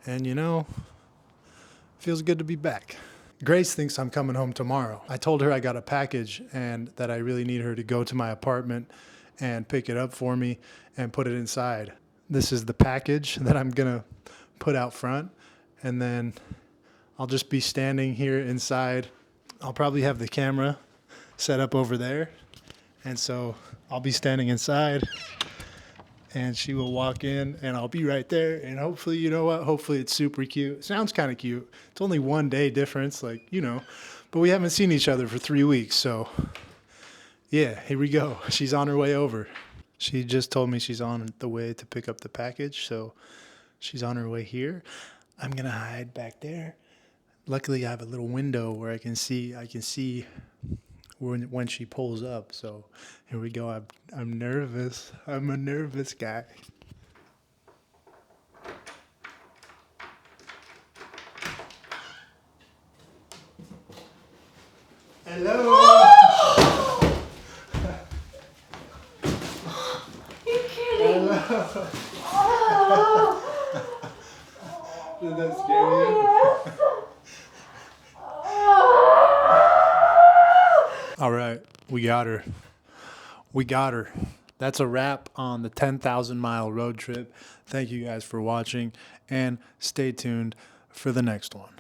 and you know, feels good to be back. Grace thinks I'm coming home tomorrow. I told her I got a package and that I really need her to go to my apartment and pick it up for me and put it inside. This is the package that I'm gonna put out front, and then I'll just be standing here inside. I'll probably have the camera set up over there, and so I'll be standing inside and she will walk in and I'll be right there, and hopefully, you know what, hopefully it's super cute. Sounds kind of cute. It's only 1 day difference, like, you know, but we haven't seen each other for 3 weeks, so yeah, here we go. She's on her way over. She just told me she's on the way to pick up the package, so she's on her way here. I'm gonna hide back there. Luckily I have a little window where I can see when she pulls up. So here we go. I'm nervous. I'm a nervous guy. Hello. You kidding? Hello. Did that scare you? All right, we got her. We got her. That's a wrap on the 10,000 mile road trip. Thank you guys for watching, and stay tuned for the next one.